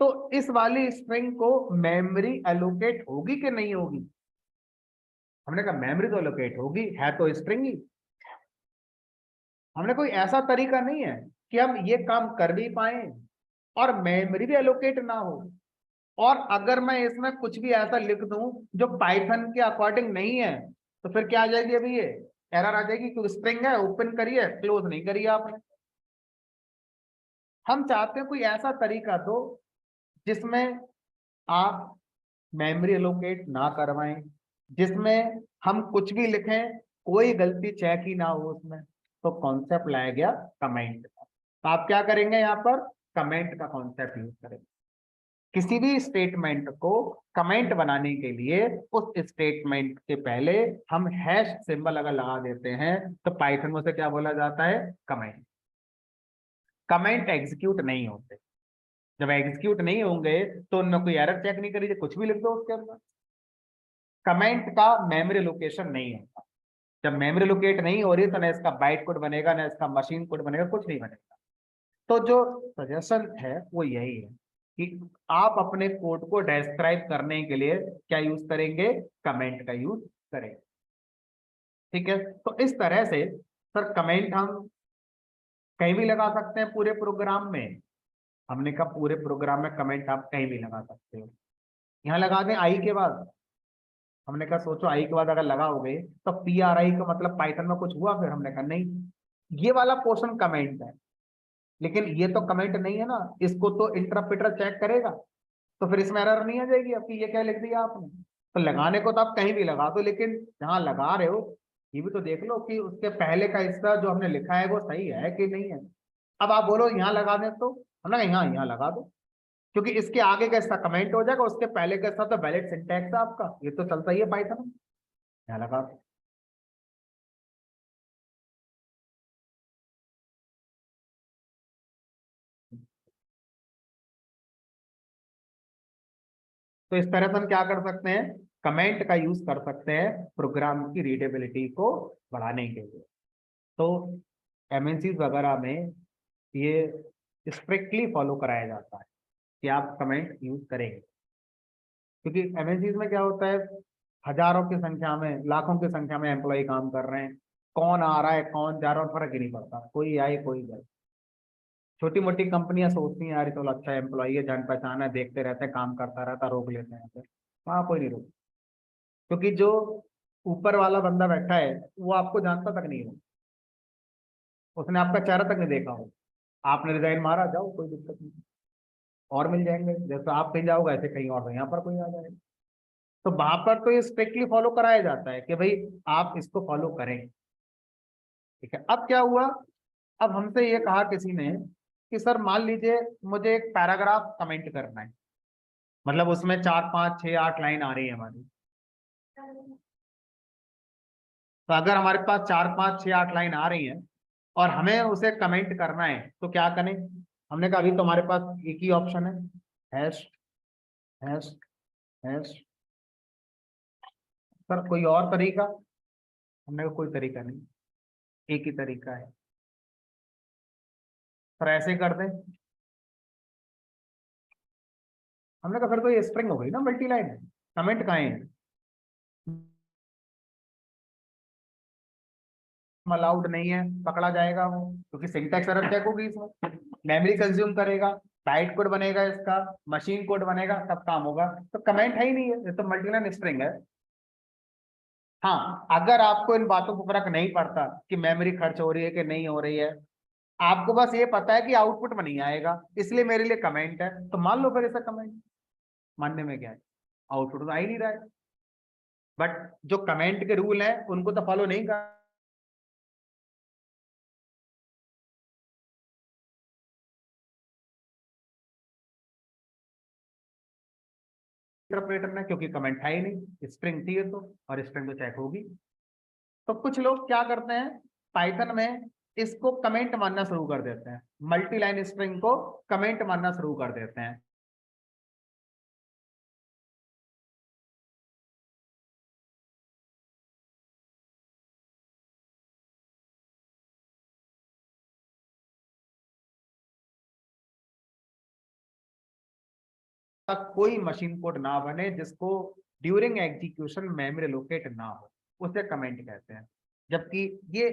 तो इस वाली स्ट्रिंग को मेमोरी एलोकेट होगी कि नहीं होगी। हमने कहा मेमोरी तो एलोकेट होगी, है तो स्ट्रिंग ही। हमने कोई ऐसा तरीका नहीं है कि हम ये काम कर भी पाए और मेमोरी भी एलोकेट ना हो। और अगर मैं इसमें कुछ भी ऐसा लिख दूं जो पाइथन के अकॉर्डिंग नहीं है तो फिर क्या आ जाएगी, अभी ये एरर आ जाएगी क्योंकि स्ट्रिंग है, ओपन करिए क्लोज नहीं करिए आपने। हम चाहते हैं कोई ऐसा तरीका दो जिसमें आप मेमोरी एलोकेट ना करवाएं, जिसमें हम कुछ भी लिखें कोई गलती चेक ही ना हो उसमें, तो कॉन्सेप्ट लाया गया कमेंट का। तो आप क्या करेंगे यहाँ पर, कमेंट का कॉन्सेप्ट यूज करेंगे। किसी भी स्टेटमेंट को कमेंट बनाने के लिए उस स्टेटमेंट के पहले हम हैश सिंबल अगर लगा देते हैं तो पाइथन में उसे क्या बोला जाता है, कमेंट। कमेंट एग्जीक्यूट नहीं होते। जब एग्जीक्यूट नहीं होंगे तो उनमें कोई एरर चेक नहीं करिए, कुछ भी लिख दो उसके अंदर। कमेंट का मेमोरी लोकेशन नहीं होता। जब मेमोरी लोकेट नहीं हो रही तो ना इसका बाइट कोड बनेगा, ना इसका मशीन कोड बनेगा, कुछ नहीं बनेगा। तो जो सजेशन है वो यही है कि आप अपने कोड को डिस्क्राइब करने के लिए क्या यूज करेंगे, कमेंट का यूज करेंगे। ठीक है, तो इस तरह से सर कमेंट हम कहीं भी लगा सकते हैं पूरे प्रोग्राम में। हमने कहा पूरे प्रोग्राम में कमेंट आप कहीं भी लगा सकते हो। यहाँ लगा दें आई के बाद। हमने कहा सोचो आई के बाद अगर लगाओगे तो PRI का मतलब पाइथन में कुछ हुआ, फिर हमने कहा नहीं, ये वाला पोर्शन कमेंट है। लेकिन ये तो कमेंट नहीं है ना, इसको तो इंटरप्रेटर चेक करेगा, तो फिर इसमें एरर नहीं आ जाएगी आपकी, ये क्या लिख दिया आपने। तो लगाने को तो आप कहीं भी लगा दो, लेकिन जहां लगा रहे हो ये भी तो देख लो कि उसके पहले का हिस्सा जो हमने लिखा है वो सही है कि नहीं है। अब आप बोलो यहाँ लगा दें, तो हमने कहा यहाँ लगा दो, क्योंकि इसके आगे का हिस्सा कमेंट हो जाएगा, उसके पहले का हिस्सा तो वैलिड सिंटैक्स है आपका, ये तो चलता ही है पाइथन में, यहाँ लगा दो। तो इस तरह से हम क्या कर सकते हैं, कमेंट का यूज कर सकते हैं प्रोग्राम की रीडेबिलिटी को बढ़ाने के लिए। तो MNCs वगैरह में ये स्ट्रिक्टली फॉलो कराया जाता है कि आप कमेंट यूज करेंगे, क्योंकि MNCs में क्या होता है, हजारों की संख्या में, लाखों की संख्या में एम्प्लॉय काम कर रहे हैं, कौन आ रहा है कौन जा रहा है फर्क ही नहीं पड़ता, कोई आए कोई जाए। छोटी मोटी कंपनियां सोचती हैं यार ये तो अच्छा एम्प्लॉय है, जान पहचान है, देखते रहते हैं, काम करता रहता, रोक लेते हैं, वहां कोई नहीं रोक, क्योंकि जो ऊपर वाला बंदा बैठा है वो आपको जानता तक नहीं हो, उसने आपका चेहरा तक नहीं देखा हो। आपने रिजाइन मारा, जाओ कोई दिक्कत नहीं, और मिल जाएंगे, जैसे आप कहीं जाओगे ऐसे कहीं और यहाँ पर कोई आ जाएगा। तो वहां पर तो ये स्ट्रिक्टली फॉलो कराया जाता है कि भाई आप इसको फॉलो करें। ठीक है, अब क्या हुआ, अब हमसे ये कहा किसी ने कि सर मान लीजिए मुझे एक पैराग्राफ कमेंट करना है, मतलब उसमें 4 5 6 8 लाइन आ रही है हमारी। तो अगर हमारे पास 4 5 6 8 लाइन आ रही हैं और हमें उसे कमेंट करना है तो क्या करें। हमने कहा अभी तो हमारे पास एक ही ऑप्शन है, हैश हैश हैश। सर कोई और तरीका, हमने कहा कोई तरीका नहीं, एक ही तरीका है। सर ऐसे कर दें, हमने कहा फिर तो ये स्ट्रिंग हो गई ना, मल्टी लाइन है, कमेंट कहाँ है, अलाउड नहीं है, पकड़ा जाएगा वो, क्योंकि सिंटैक्स एरर चेक होगी इसमें, मेमोरी कंज्यूम करेगा, बाइट कोड बनेगा, इसका मशीन कोड बनेगा, सब काम होगा, तो कमेंट है ही नहीं है, ये तो मल्टी लाइन स्ट्रिंग है। हाँ, अगर आपको इन बातों को फर्क नहीं पड़ता कि मेमोरी खर्च हो रही है कि नहीं हो रही है, आपको बस ये पता है कि आउटपुट में नहीं आएगा, इसलिए मेरे लिए कमेंट है, तो मान लो फिर ऐसा कमेंट, मानने में क्या है, आउटपुट तो आ ही नहीं रहा है। बट जो कमेंट के रूल है उनको तो फॉलो नहीं कर इंटरप्रेटर ने, क्योंकि कमेंट था ही नहीं, स्ट्रिंग थी ये तो, और स्ट्रिंग तो चेक होगी। तो कुछ लोग क्या करते हैं, पाइथन में इसको कमेंट मानना शुरू कर देते हैं, मल्टी लाइन स्ट्रिंग को कमेंट मानना शुरू कर देते हैं। तक कोई मशीन कोड ना बने जिसको ड्यूरिंग एग्जीक्यूशन मेमोरी लोकेट ना हो, उसे कमेंट कहते हैं। जबकि ये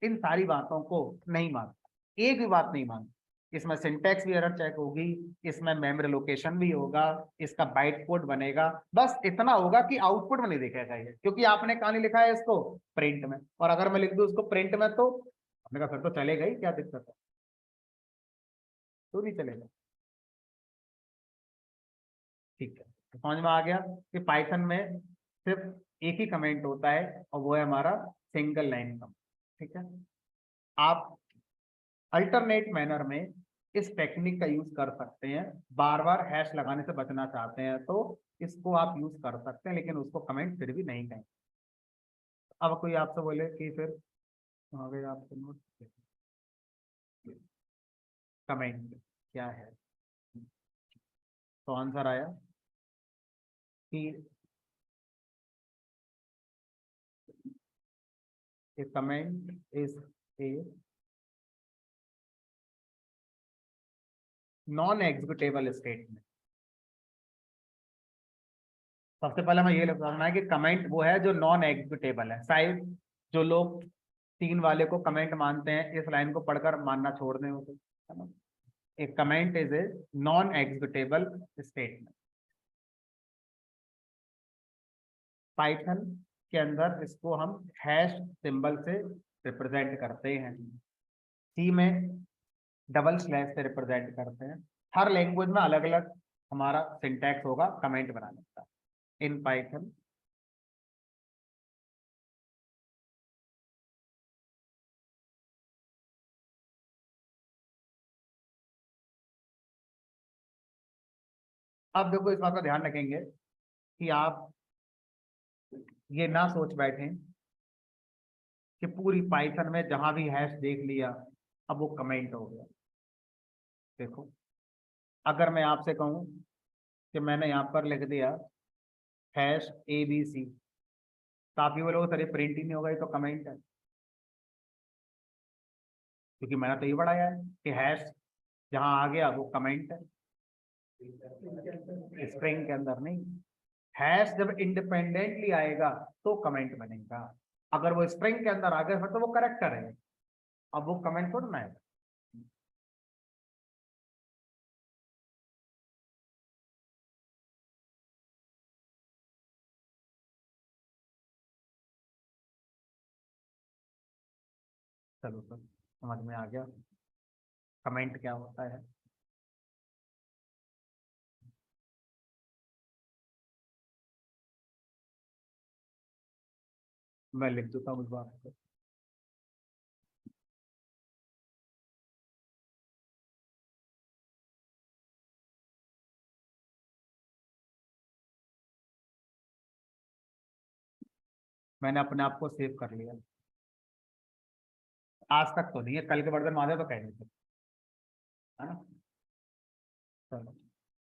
इन सारी बातों को नहीं मानता, एक भी बात नहीं मानता। इसमें सिंटैक्स भी एरर चेक होगी, इसमें मेमोरी लोकेशन भी होगा, इसका बाइट कोड बनेगा, बस इतना होगा कि आउटपुट में नहीं दिखेगा ये, क्योंकि आपने कहाँ नहीं लिखा है इसको, प्रिंट में। और अगर मैं लिख दूं उसको प्रिंट में तो हमने कहा फिर तो चलेगा ही, क्या दिक्कत है, तो नहीं चलेगा। ठीक है, तो समझ में आ गया कि पाइथन में सिर्फ एक ही कमेंट होता है और वो है हमारा सिंगल लाइन कमेंट। ठीक है, आप अल्टरनेट मैनर में इस टेक्निक का यूज कर सकते हैं। बार बार हैश लगाने से बचना चाहते हैं तो इसको आप यूज कर सकते हैं, लेकिन उसको कमेंट फिर भी नहीं कहेंगे। अब कोई आपसे बोले कि फिर अगर आपको नोट कमेंट क्या है, तो आंसर आया कि a comment is a non executable statement. सबसे पहले मैं ये समझना है कि कमेंट वो है जो नॉन एग्जीक्यूटेबल है। शायद जो लोग 3 वाले को कमेंट मानते हैं इस लाइन को पढ़कर मानना छोड़ दें उसे, है ना। एक comment is a non executable statement. Python के अंदर इसको हम हैश सिंबल से रिप्रेजेंट करते हैं, सी में डबल स्लैश से रिप्रेजेंट करते हैं। हर लैंग्वेज में अलग अलग हमारा सिंटैक्स होगा कमेंट बनाने का। इन पाइथन अब देखो, इस बात का ध्यान रखेंगे कि आप ये ना सोच बैठे कि पूरी पाइथन में जहां भी हैश देख लिया अब वो कमेंट हो गया। देखो, अगर मैं आपसे कहूं कि मैंने यहाँ पर लिख दिया हैश ABC, तो आप ये बोलोगे सर ये प्रिंट ही नहीं होगा, ये तो कमेंट है। क्योंकि मैंने तो ये बढ़ाया है कि हैश जहां आ गया वो कमेंट है, स्ट्रिंग के अंदर नहीं। हैश जब इंडिपेंडेंटली आएगा तो कमेंट बनेगा। अगर वो स्ट्रिंग के अंदर आ गया फिर तो वो करेक्टर है, अब वो कमेंट थोड़ा ना है। चलो सर, समझ में आ गया कमेंट क्या होता है। मैं लिख देता हूँ इस बात को। मैंने अपने आप को सेव कर लिया। आज तक तो नहीं है, कल के वर्जन में आ जाए तो कह देते, है ना। चलो,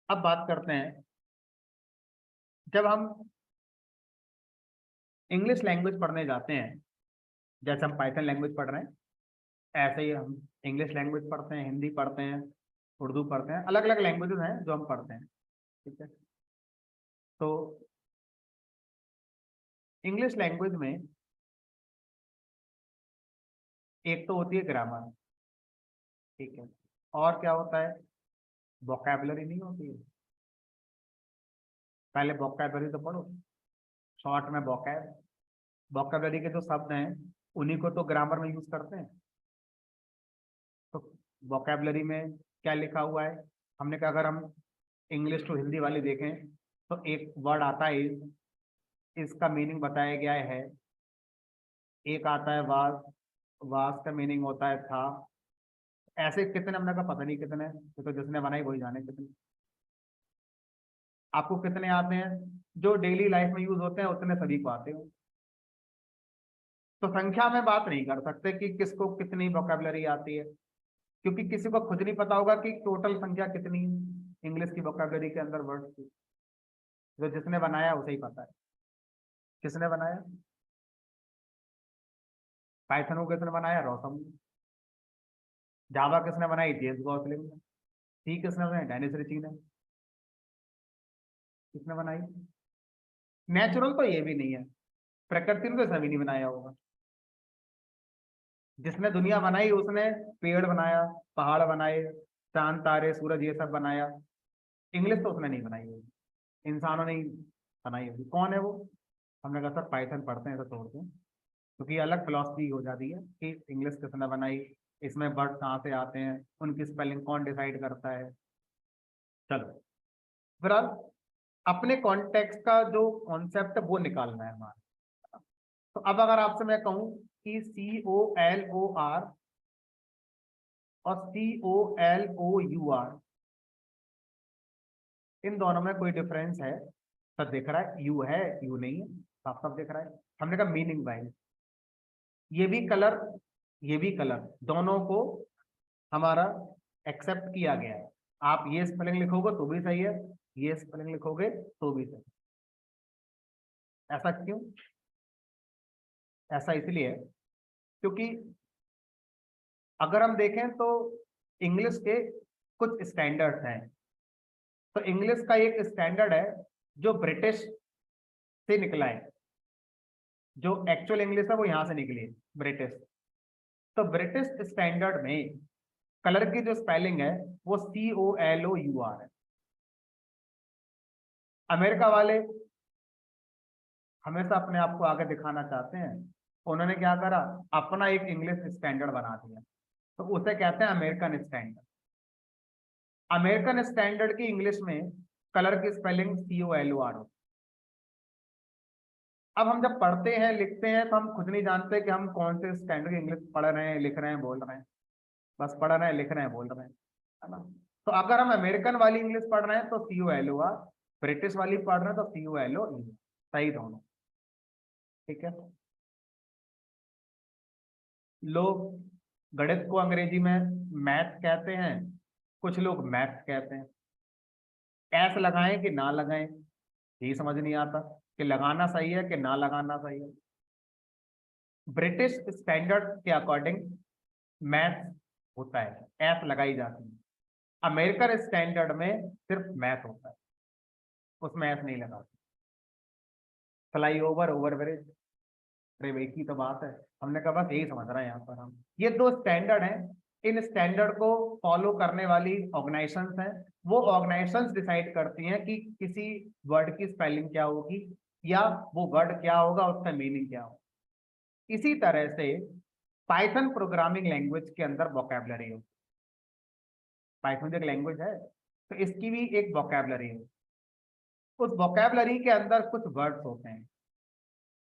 अब बात करते हैं, जब हम इंग्लिश लैंग्वेज पढ़ने जाते हैं, जैसे हम पाइथन लैंग्वेज पढ़ रहे हैं ऐसे ही हम इंग्लिश लैंग्वेज पढ़ते हैं, हिंदी पढ़ते हैं, उर्दू पढ़ते हैं, अलग अलग लैंग्वेजेस हैं जो हम पढ़ते हैं। ठीक है, तो इंग्लिश लैंग्वेज में एक तो होती है ग्रामर, ठीक है, और क्या होता है, वोकैबुलरी नहीं होती है। पहले वोकैबुलरी तो पढ़ो, शॉर्ट में वोकैब। वोकैबुलरी के जो शब्द हैं उन्हीं को तो ग्रामर में यूज करते हैं। तो वोकैबुलरी में क्या लिखा हुआ है, हमने कहा अगर हम इंग्लिश टू हिंदी वाली देखें तो एक वर्ड आता है इज, इसका मीनिंग बताया गया है। एक आता है वाज, वाज का मीनिंग होता है था। ऐसे कितने, हमने कहा पता नहीं कितने, तो जिसने बनाई वही जाने कितने। आपको कितने आते हैं, जो डेली लाइफ में यूज होते हैं उतने सभी को आते हो। तो संख्या में बात नहीं कर सकते कि किसको कितनी वोकैबुलरी आती है, क्योंकि किसी को खुद नहीं पता होगा कि टोटल संख्या कितनी इंग्लिश की वोकैबुलरी के अंदर वर्ड्स की। जो जिसने बनाया उसे ही पता है। किसने बनाया, पाइथन को किसने बनाया, रोसम। जावा किसने बनाई, जेम्स गॉसलिंग ने। सी किसने बनाई, डेनिस रिची ने। किसने बनाई, नेचुरल तो ये भी नहीं है, प्रकृति ने तो सभी नहीं बनाया होगा। जिसने दुनिया बनाई उसने पेड़ बनाया, पहाड़ बनाए, चांद तारे सूरज ये सब बनाया। इंग्लिश तो उसने नहीं बनाई होगी, इंसानों ने ही बनाई होगी। कौन है वो, हमने कहा सर पाइथन पढ़ते हैं तो छोड़ दें, क्योंकि अलग फिलॉसफी हो जाती है कि इंग्लिश किसने बनाई, इसमें वर्ड कहाँ से आते हैं, उनकी स्पेलिंग कौन डिसाइड करता है। चलो, फिलहाल अपने कॉन्टेक्स्ट का जो कॉन्सेप्ट है वो निकालना है हमारा। तो अब अगर आपसे मैं कहूं कि COLOR और COLOUR, इन दोनों में कोई डिफरेंस है? सब दिख रहा है, यू है यू नहीं है, साफ साफ दिख रहा है। हमने कहा मीनिंग भाई, ये भी कलर ये भी कलर, दोनों को हमारा एक्सेप्ट किया गया है। आप ये स्पेलिंग लिखोगे तो भी सही है, ये स्पेलिंग लिखोगे तो भी सही। ऐसा क्यों? ऐसा इसलिए क्योंकि अगर हम देखें तो इंग्लिश के कुछ स्टैंडर्ड्स हैं। तो इंग्लिश का एक स्टैंडर्ड है जो ब्रिटिश से निकला है, जो एक्चुअल इंग्लिश है वो यहां से निकली है, ब्रिटिश। तो ब्रिटिश स्टैंडर्ड में कलर की जो स्पेलिंग है वो COLOUR है। अमेरिका वाले हमेशा अपने आप को आगे दिखाना चाहते हैं, उन्होंने क्या करा, अपना एक इंग्लिश स्टैंडर्ड बना दिया, तो उसे कहते हैं अमेरिकन स्टैंडर्ड। अमेरिकन स्टैंडर्ड की इंग्लिश में कलर की स्पेलिंग COLOR होती। अब हम जब पढ़ते हैं लिखते हैं तो हम खुद नहीं जानते कि हम कौन से स्टैंडर्ड की इंग्लिश पढ़ रहे हैं, लिख रहे हैं, बोल रहे हैं। बस पढ़ रहे हैं, लिख रहे हैं, बोल रहे हैं, है ना। तो अगर हम अमेरिकन वाली इंग्लिश पढ़ रहे हैं तो COLOR, ब्रिटिश वाली पढ़ रहे हैं तो COLOU, सही दोनों। ठीक है। लोग गणित को अंग्रेजी में मैथ कहते हैं, कुछ लोग मैथ कहते हैं। ऐस लगाएं कि ना लगाएं, यही समझ नहीं आता कि लगाना सही है कि ना लगाना सही है। ब्रिटिश स्टैंडर्ड के अकॉर्डिंग मैथ होता है, ऐस लगाई जाती है। अमेरिकन स्टैंडर्ड में सिर्फ मैथ होता है, उसमें ऐस नहीं लगाते। फ्लाई ओवर, ओवर ब्रिज, अरे एक ही तो बात है। हमने कहा बस यही समझ रहे हैं यहाँ पर हम। ये दो स्टैंडर्ड हैं, इन स्टैंडर्ड को फॉलो करने वाली ऑर्गेनाइजेशंस हैं। वो ऑर्गेनाइजेशंस डिसाइड करती हैं कि किसी वर्ड की स्पेलिंग क्या होगी या वो वर्ड क्या होगा, उसका मीनिंग क्या होगा। इसी तरह से पाइथन प्रोग्रामिंग लैंग्वेज के अंदर वोकैबुलरी हो। पाइथन जो एक लैंग्वेज है तो इसकी भी एक वोकैबुलरी है। उस वोकैबुलरी के अंदर कुछ वर्ड्स होते हैं,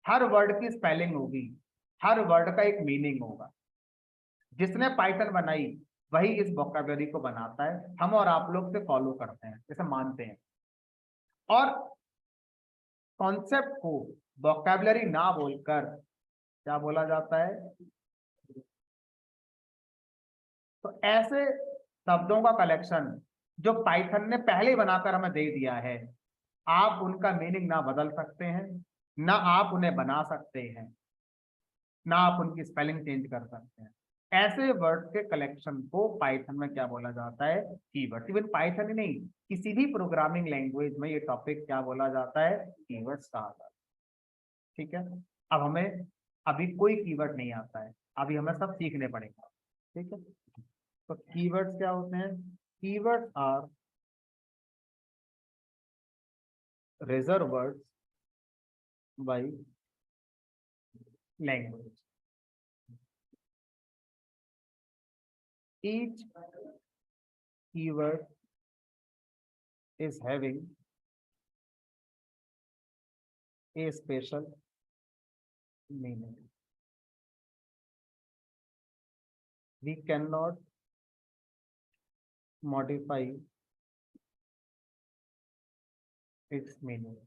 हर वर्ड की स्पेलिंग होगी, हर वर्ड का एक मीनिंग होगा। जिसने पाइथन बनाई वही इस वोकैबुलरी को बनाता है, हम और आप लोग से फॉलो करते हैं, जैसे मानते हैं। और कॉन्सेप्ट को वोकैबुलरी ना बोलकर क्या बोला जाता है? तो ऐसे शब्दों का कलेक्शन जो पाइथन ने पहले ही बनाकर हमें दे दिया है, आप उनका मीनिंग ना बदल सकते हैं, ना आप उन्हें बना सकते हैं, ना आप उनकी स्पेलिंग चेंज कर सकते हैं। ऐसे वर्ड के कलेक्शन को पाइथन में क्या बोला जाता है? कीवर्ड। इवन पाइथन ही नहीं, किसी भी प्रोग्रामिंग लैंग्वेज में ये टॉपिक क्या बोला जाता है? कीवर्ड्स कहा जाता है। ठीक है। अब हमें अभी कोई कीवर्ड नहीं आता है, अभी हमें सब सीखने पड़ेगा। ठीक है। तो कीवर्ड्स क्या होते हैं? Keywords are reserve words by language. Each keyword is having a special meaning. We cannot modify its meaning.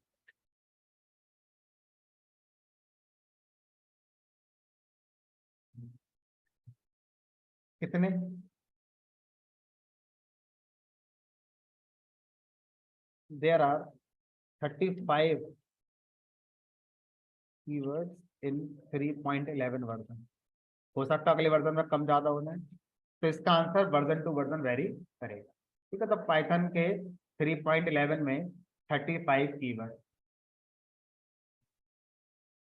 कितने? There are 35 keywords in 3.11 version. हो सकता है अगले वर्जन में कम ज्यादा हो जाए, तो इसका answer version two version very करेगा। ठीक है। तो पाइथन के 3.11 में 35 कीवर्ड,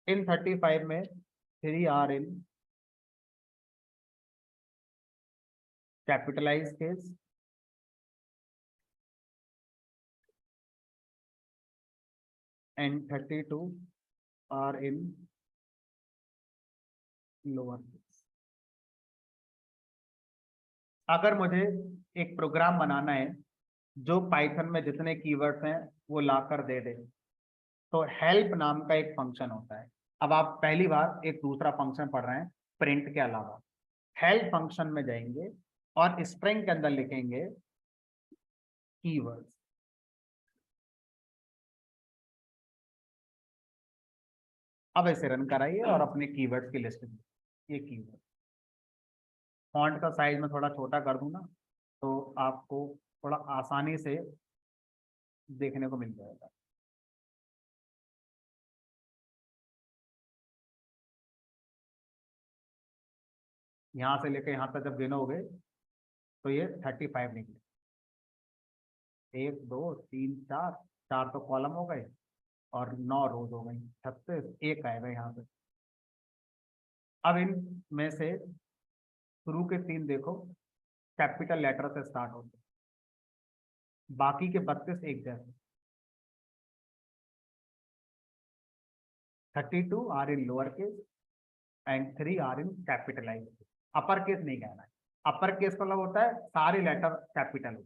इन 35 में 3 are in capitalize case and 32 are in lower case। अगर मुझे एक प्रोग्राम बनाना है जो पाइथन में जितने कीवर्ड्स हैं वो लाकर दे दे, तो हेल्प नाम का एक फंक्शन होता है। अब आप पहली बार एक दूसरा फंक्शन पढ़ रहे हैं प्रिंट के अलावा, हेल्प फंक्शन में जाएंगे और स्ट्रिंग के अंदर लिखेंगे कीवर्ड्स। अब इसे रन कराइए और अपने कीवर्ड्स की लिस्ट में ये कीवर्ड, फॉन्ट का साइज में थोड़ा छोटा कर दूं ना तो आपको थोड़ा आसानी से देखने को मिल जाएगा। यहाँ से लेकर यहाँ तक जब गिनोगे तो ये 35 निकले, 1 2 3 4, 4 तो कॉलम हो गए और 9 रोज हो गई, 36, एक आएगा यहाँ पे। अब इन में से शुरू के 3 देखो कैपिटल लेटर से स्टार्ट होते, बाकी के 32 एक जैसे। 32 are in lower case and 3 are in capitalize. Upper case नहीं कहना है, अपर केस का मतलब होता है सारे लेटर कैपिटल हो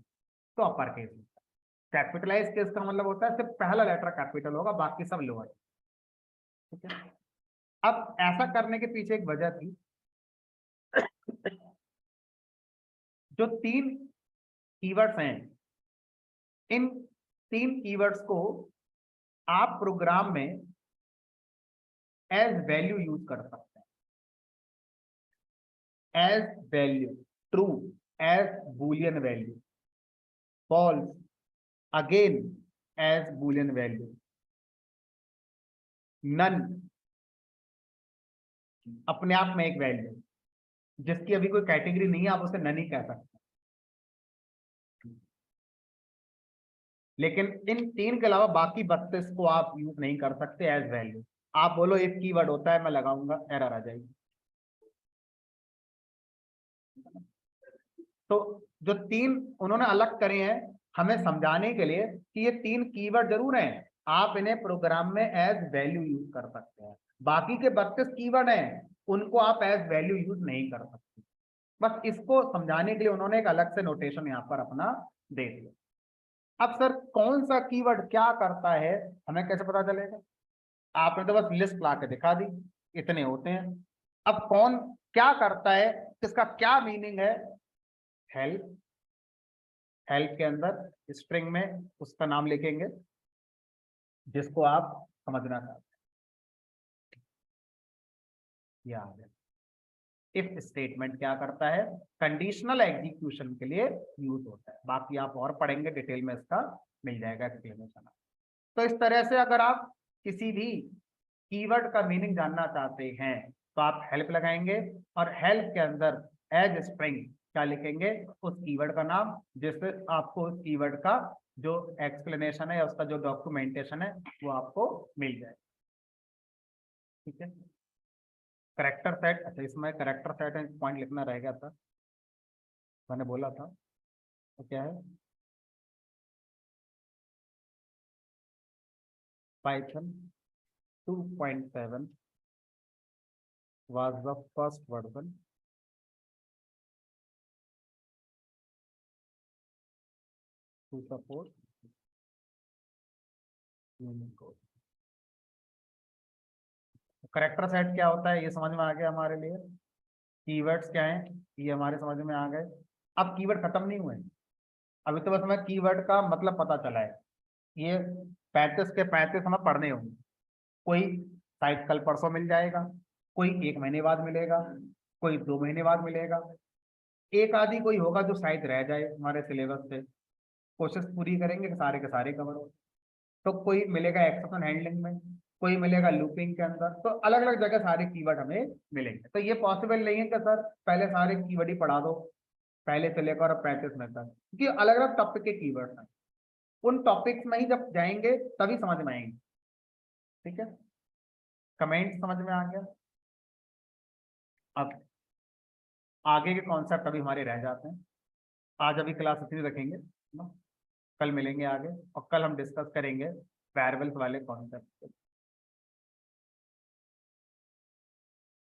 तो अपर केस होता है। कैपिटलाइज केस का मतलब होता है सिर्फ पहला लेटर कैपिटल होगा, बाकी सब लोअर। ठीक है, अब ऐसा करने के पीछे एक वजह थी। जो 3 कीवर्ड्स हैं, इन 3 कीवर्ड्स को आप प्रोग्राम में एज वैल्यू यूज कर सकते हैं। As value, true as Boolean value, false again as Boolean value, none अपने आप में एक वैल्यू जिसकी अभी कोई कैटेगरी नहीं है, आप उसे नन ही कह सकते हैं। लेकिन इन 3 के अलावा बाकी 32 को आप यूज नहीं कर सकते एज वैल्यू। आप बोलो एक कीवर्ड होता है, मैं लगाऊंगा, एरर आ जाएगी। तो जो 3 उन्होंने अलग करे हैं हमें समझाने के लिए कि ये 3 कीवर्ड जरूर हैं, आप इन्हें प्रोग्राम में एज वैल्यू यूज कर सकते हैं। बाकी के 32 कीवर्ड हैं उनको आप एज वैल्यू यूज नहीं कर सकते। बस इसको समझाने के लिए उन्होंने एक अलग से नोटेशन यहाँ पर अपना दे दिया। अब सर कौन सा कीवर्ड क्या करता है हमें कैसे पता चलेगा? आपने तो बस लिस्ट ला के दिखा दी, इतने होते हैं। अब कौन क्या करता है, किसका क्या मीनिंग है? हेल्प, हेल्प के अंदर स्ट्रिंग में उसका नाम लिखेंगे जिसको आप समझना चाहते हैं। याद है इफ स्टेटमेंट क्या करता है, कंडीशनल एग्जीक्यूशन के लिए यूज होता है। बाकी आप और पढ़ेंगे डिटेल में, इसका मिल जाएगा एक्सप्लेनेशन। तो इस तरह से अगर आप किसी भी कीवर्ड का मीनिंग जानना चाहते हैं तो आप हेल्प लगाएंगे और हेल्प के अंदर एज स्ट्रिंग क्या लिखेंगे, उस कीवर्ड का नाम, जिससे आपको उस कीवर्ड का जो एक्सप्लेनेशन है या उसका जो डॉक्यूमेंटेशन है वो आपको मिल जाए। ठीक है, करेक्टर सेट, अच्छा इसमें करेक्टर सेट एक पॉइंट लिखना रह गया था, मैंने बोला था, तो क्या है, Python 2.7 was the first version to support Unicode। Character set क्या होता है ये समझ में आ गया हमारे लिए। कीवर्ड्स क्या हैं ये हमारे समझ में आ गए। अब कीवर्ड खत्म नहीं हुए, अभी तो बस हमें कीवर्ड का मतलब पता चला है। ये 35 के 35 हमें पढ़ने होंगे। कोई शायद कल परसों मिल जाएगा, कोई 1 महीने बाद मिलेगा, कोई 2 महीने बाद मिलेगा, एक आदि कोई होगा जो शायद रह जाए हमारे सिलेबस से। कोशिश पूरी करेंगे कि सारे के सारे कवर हो। तो कोई मिलेगा एक्सेप्शन हैंडलिंग में, कोई मिलेगा लूपिंग के अंदर, तो अलग अलग जगह सारे कीवर्ड हमें मिलेंगे। तो ये पॉसिबल नहीं है कि सर पहले सारे कीवर्ड ही पढ़ा दो पहले से लेकर 35 में तक, क्योंकि अलग अलग टॉपिक के कीवर्ड हैं। उन टॉपिक्स में ही जब जाएंगे तभी समझ में आएंगे। ठीक है, कमेंट समझ में आ गया। अब आगे के कॉन्सेप्ट अभी हमारे रह जाते हैं। आज अभी क्लास इतनी रखेंगे ना, कल मिलेंगे आगे और कल हम डिस्कस करेंगे वेरिएबल्स वाले कॉन्सेप्ट।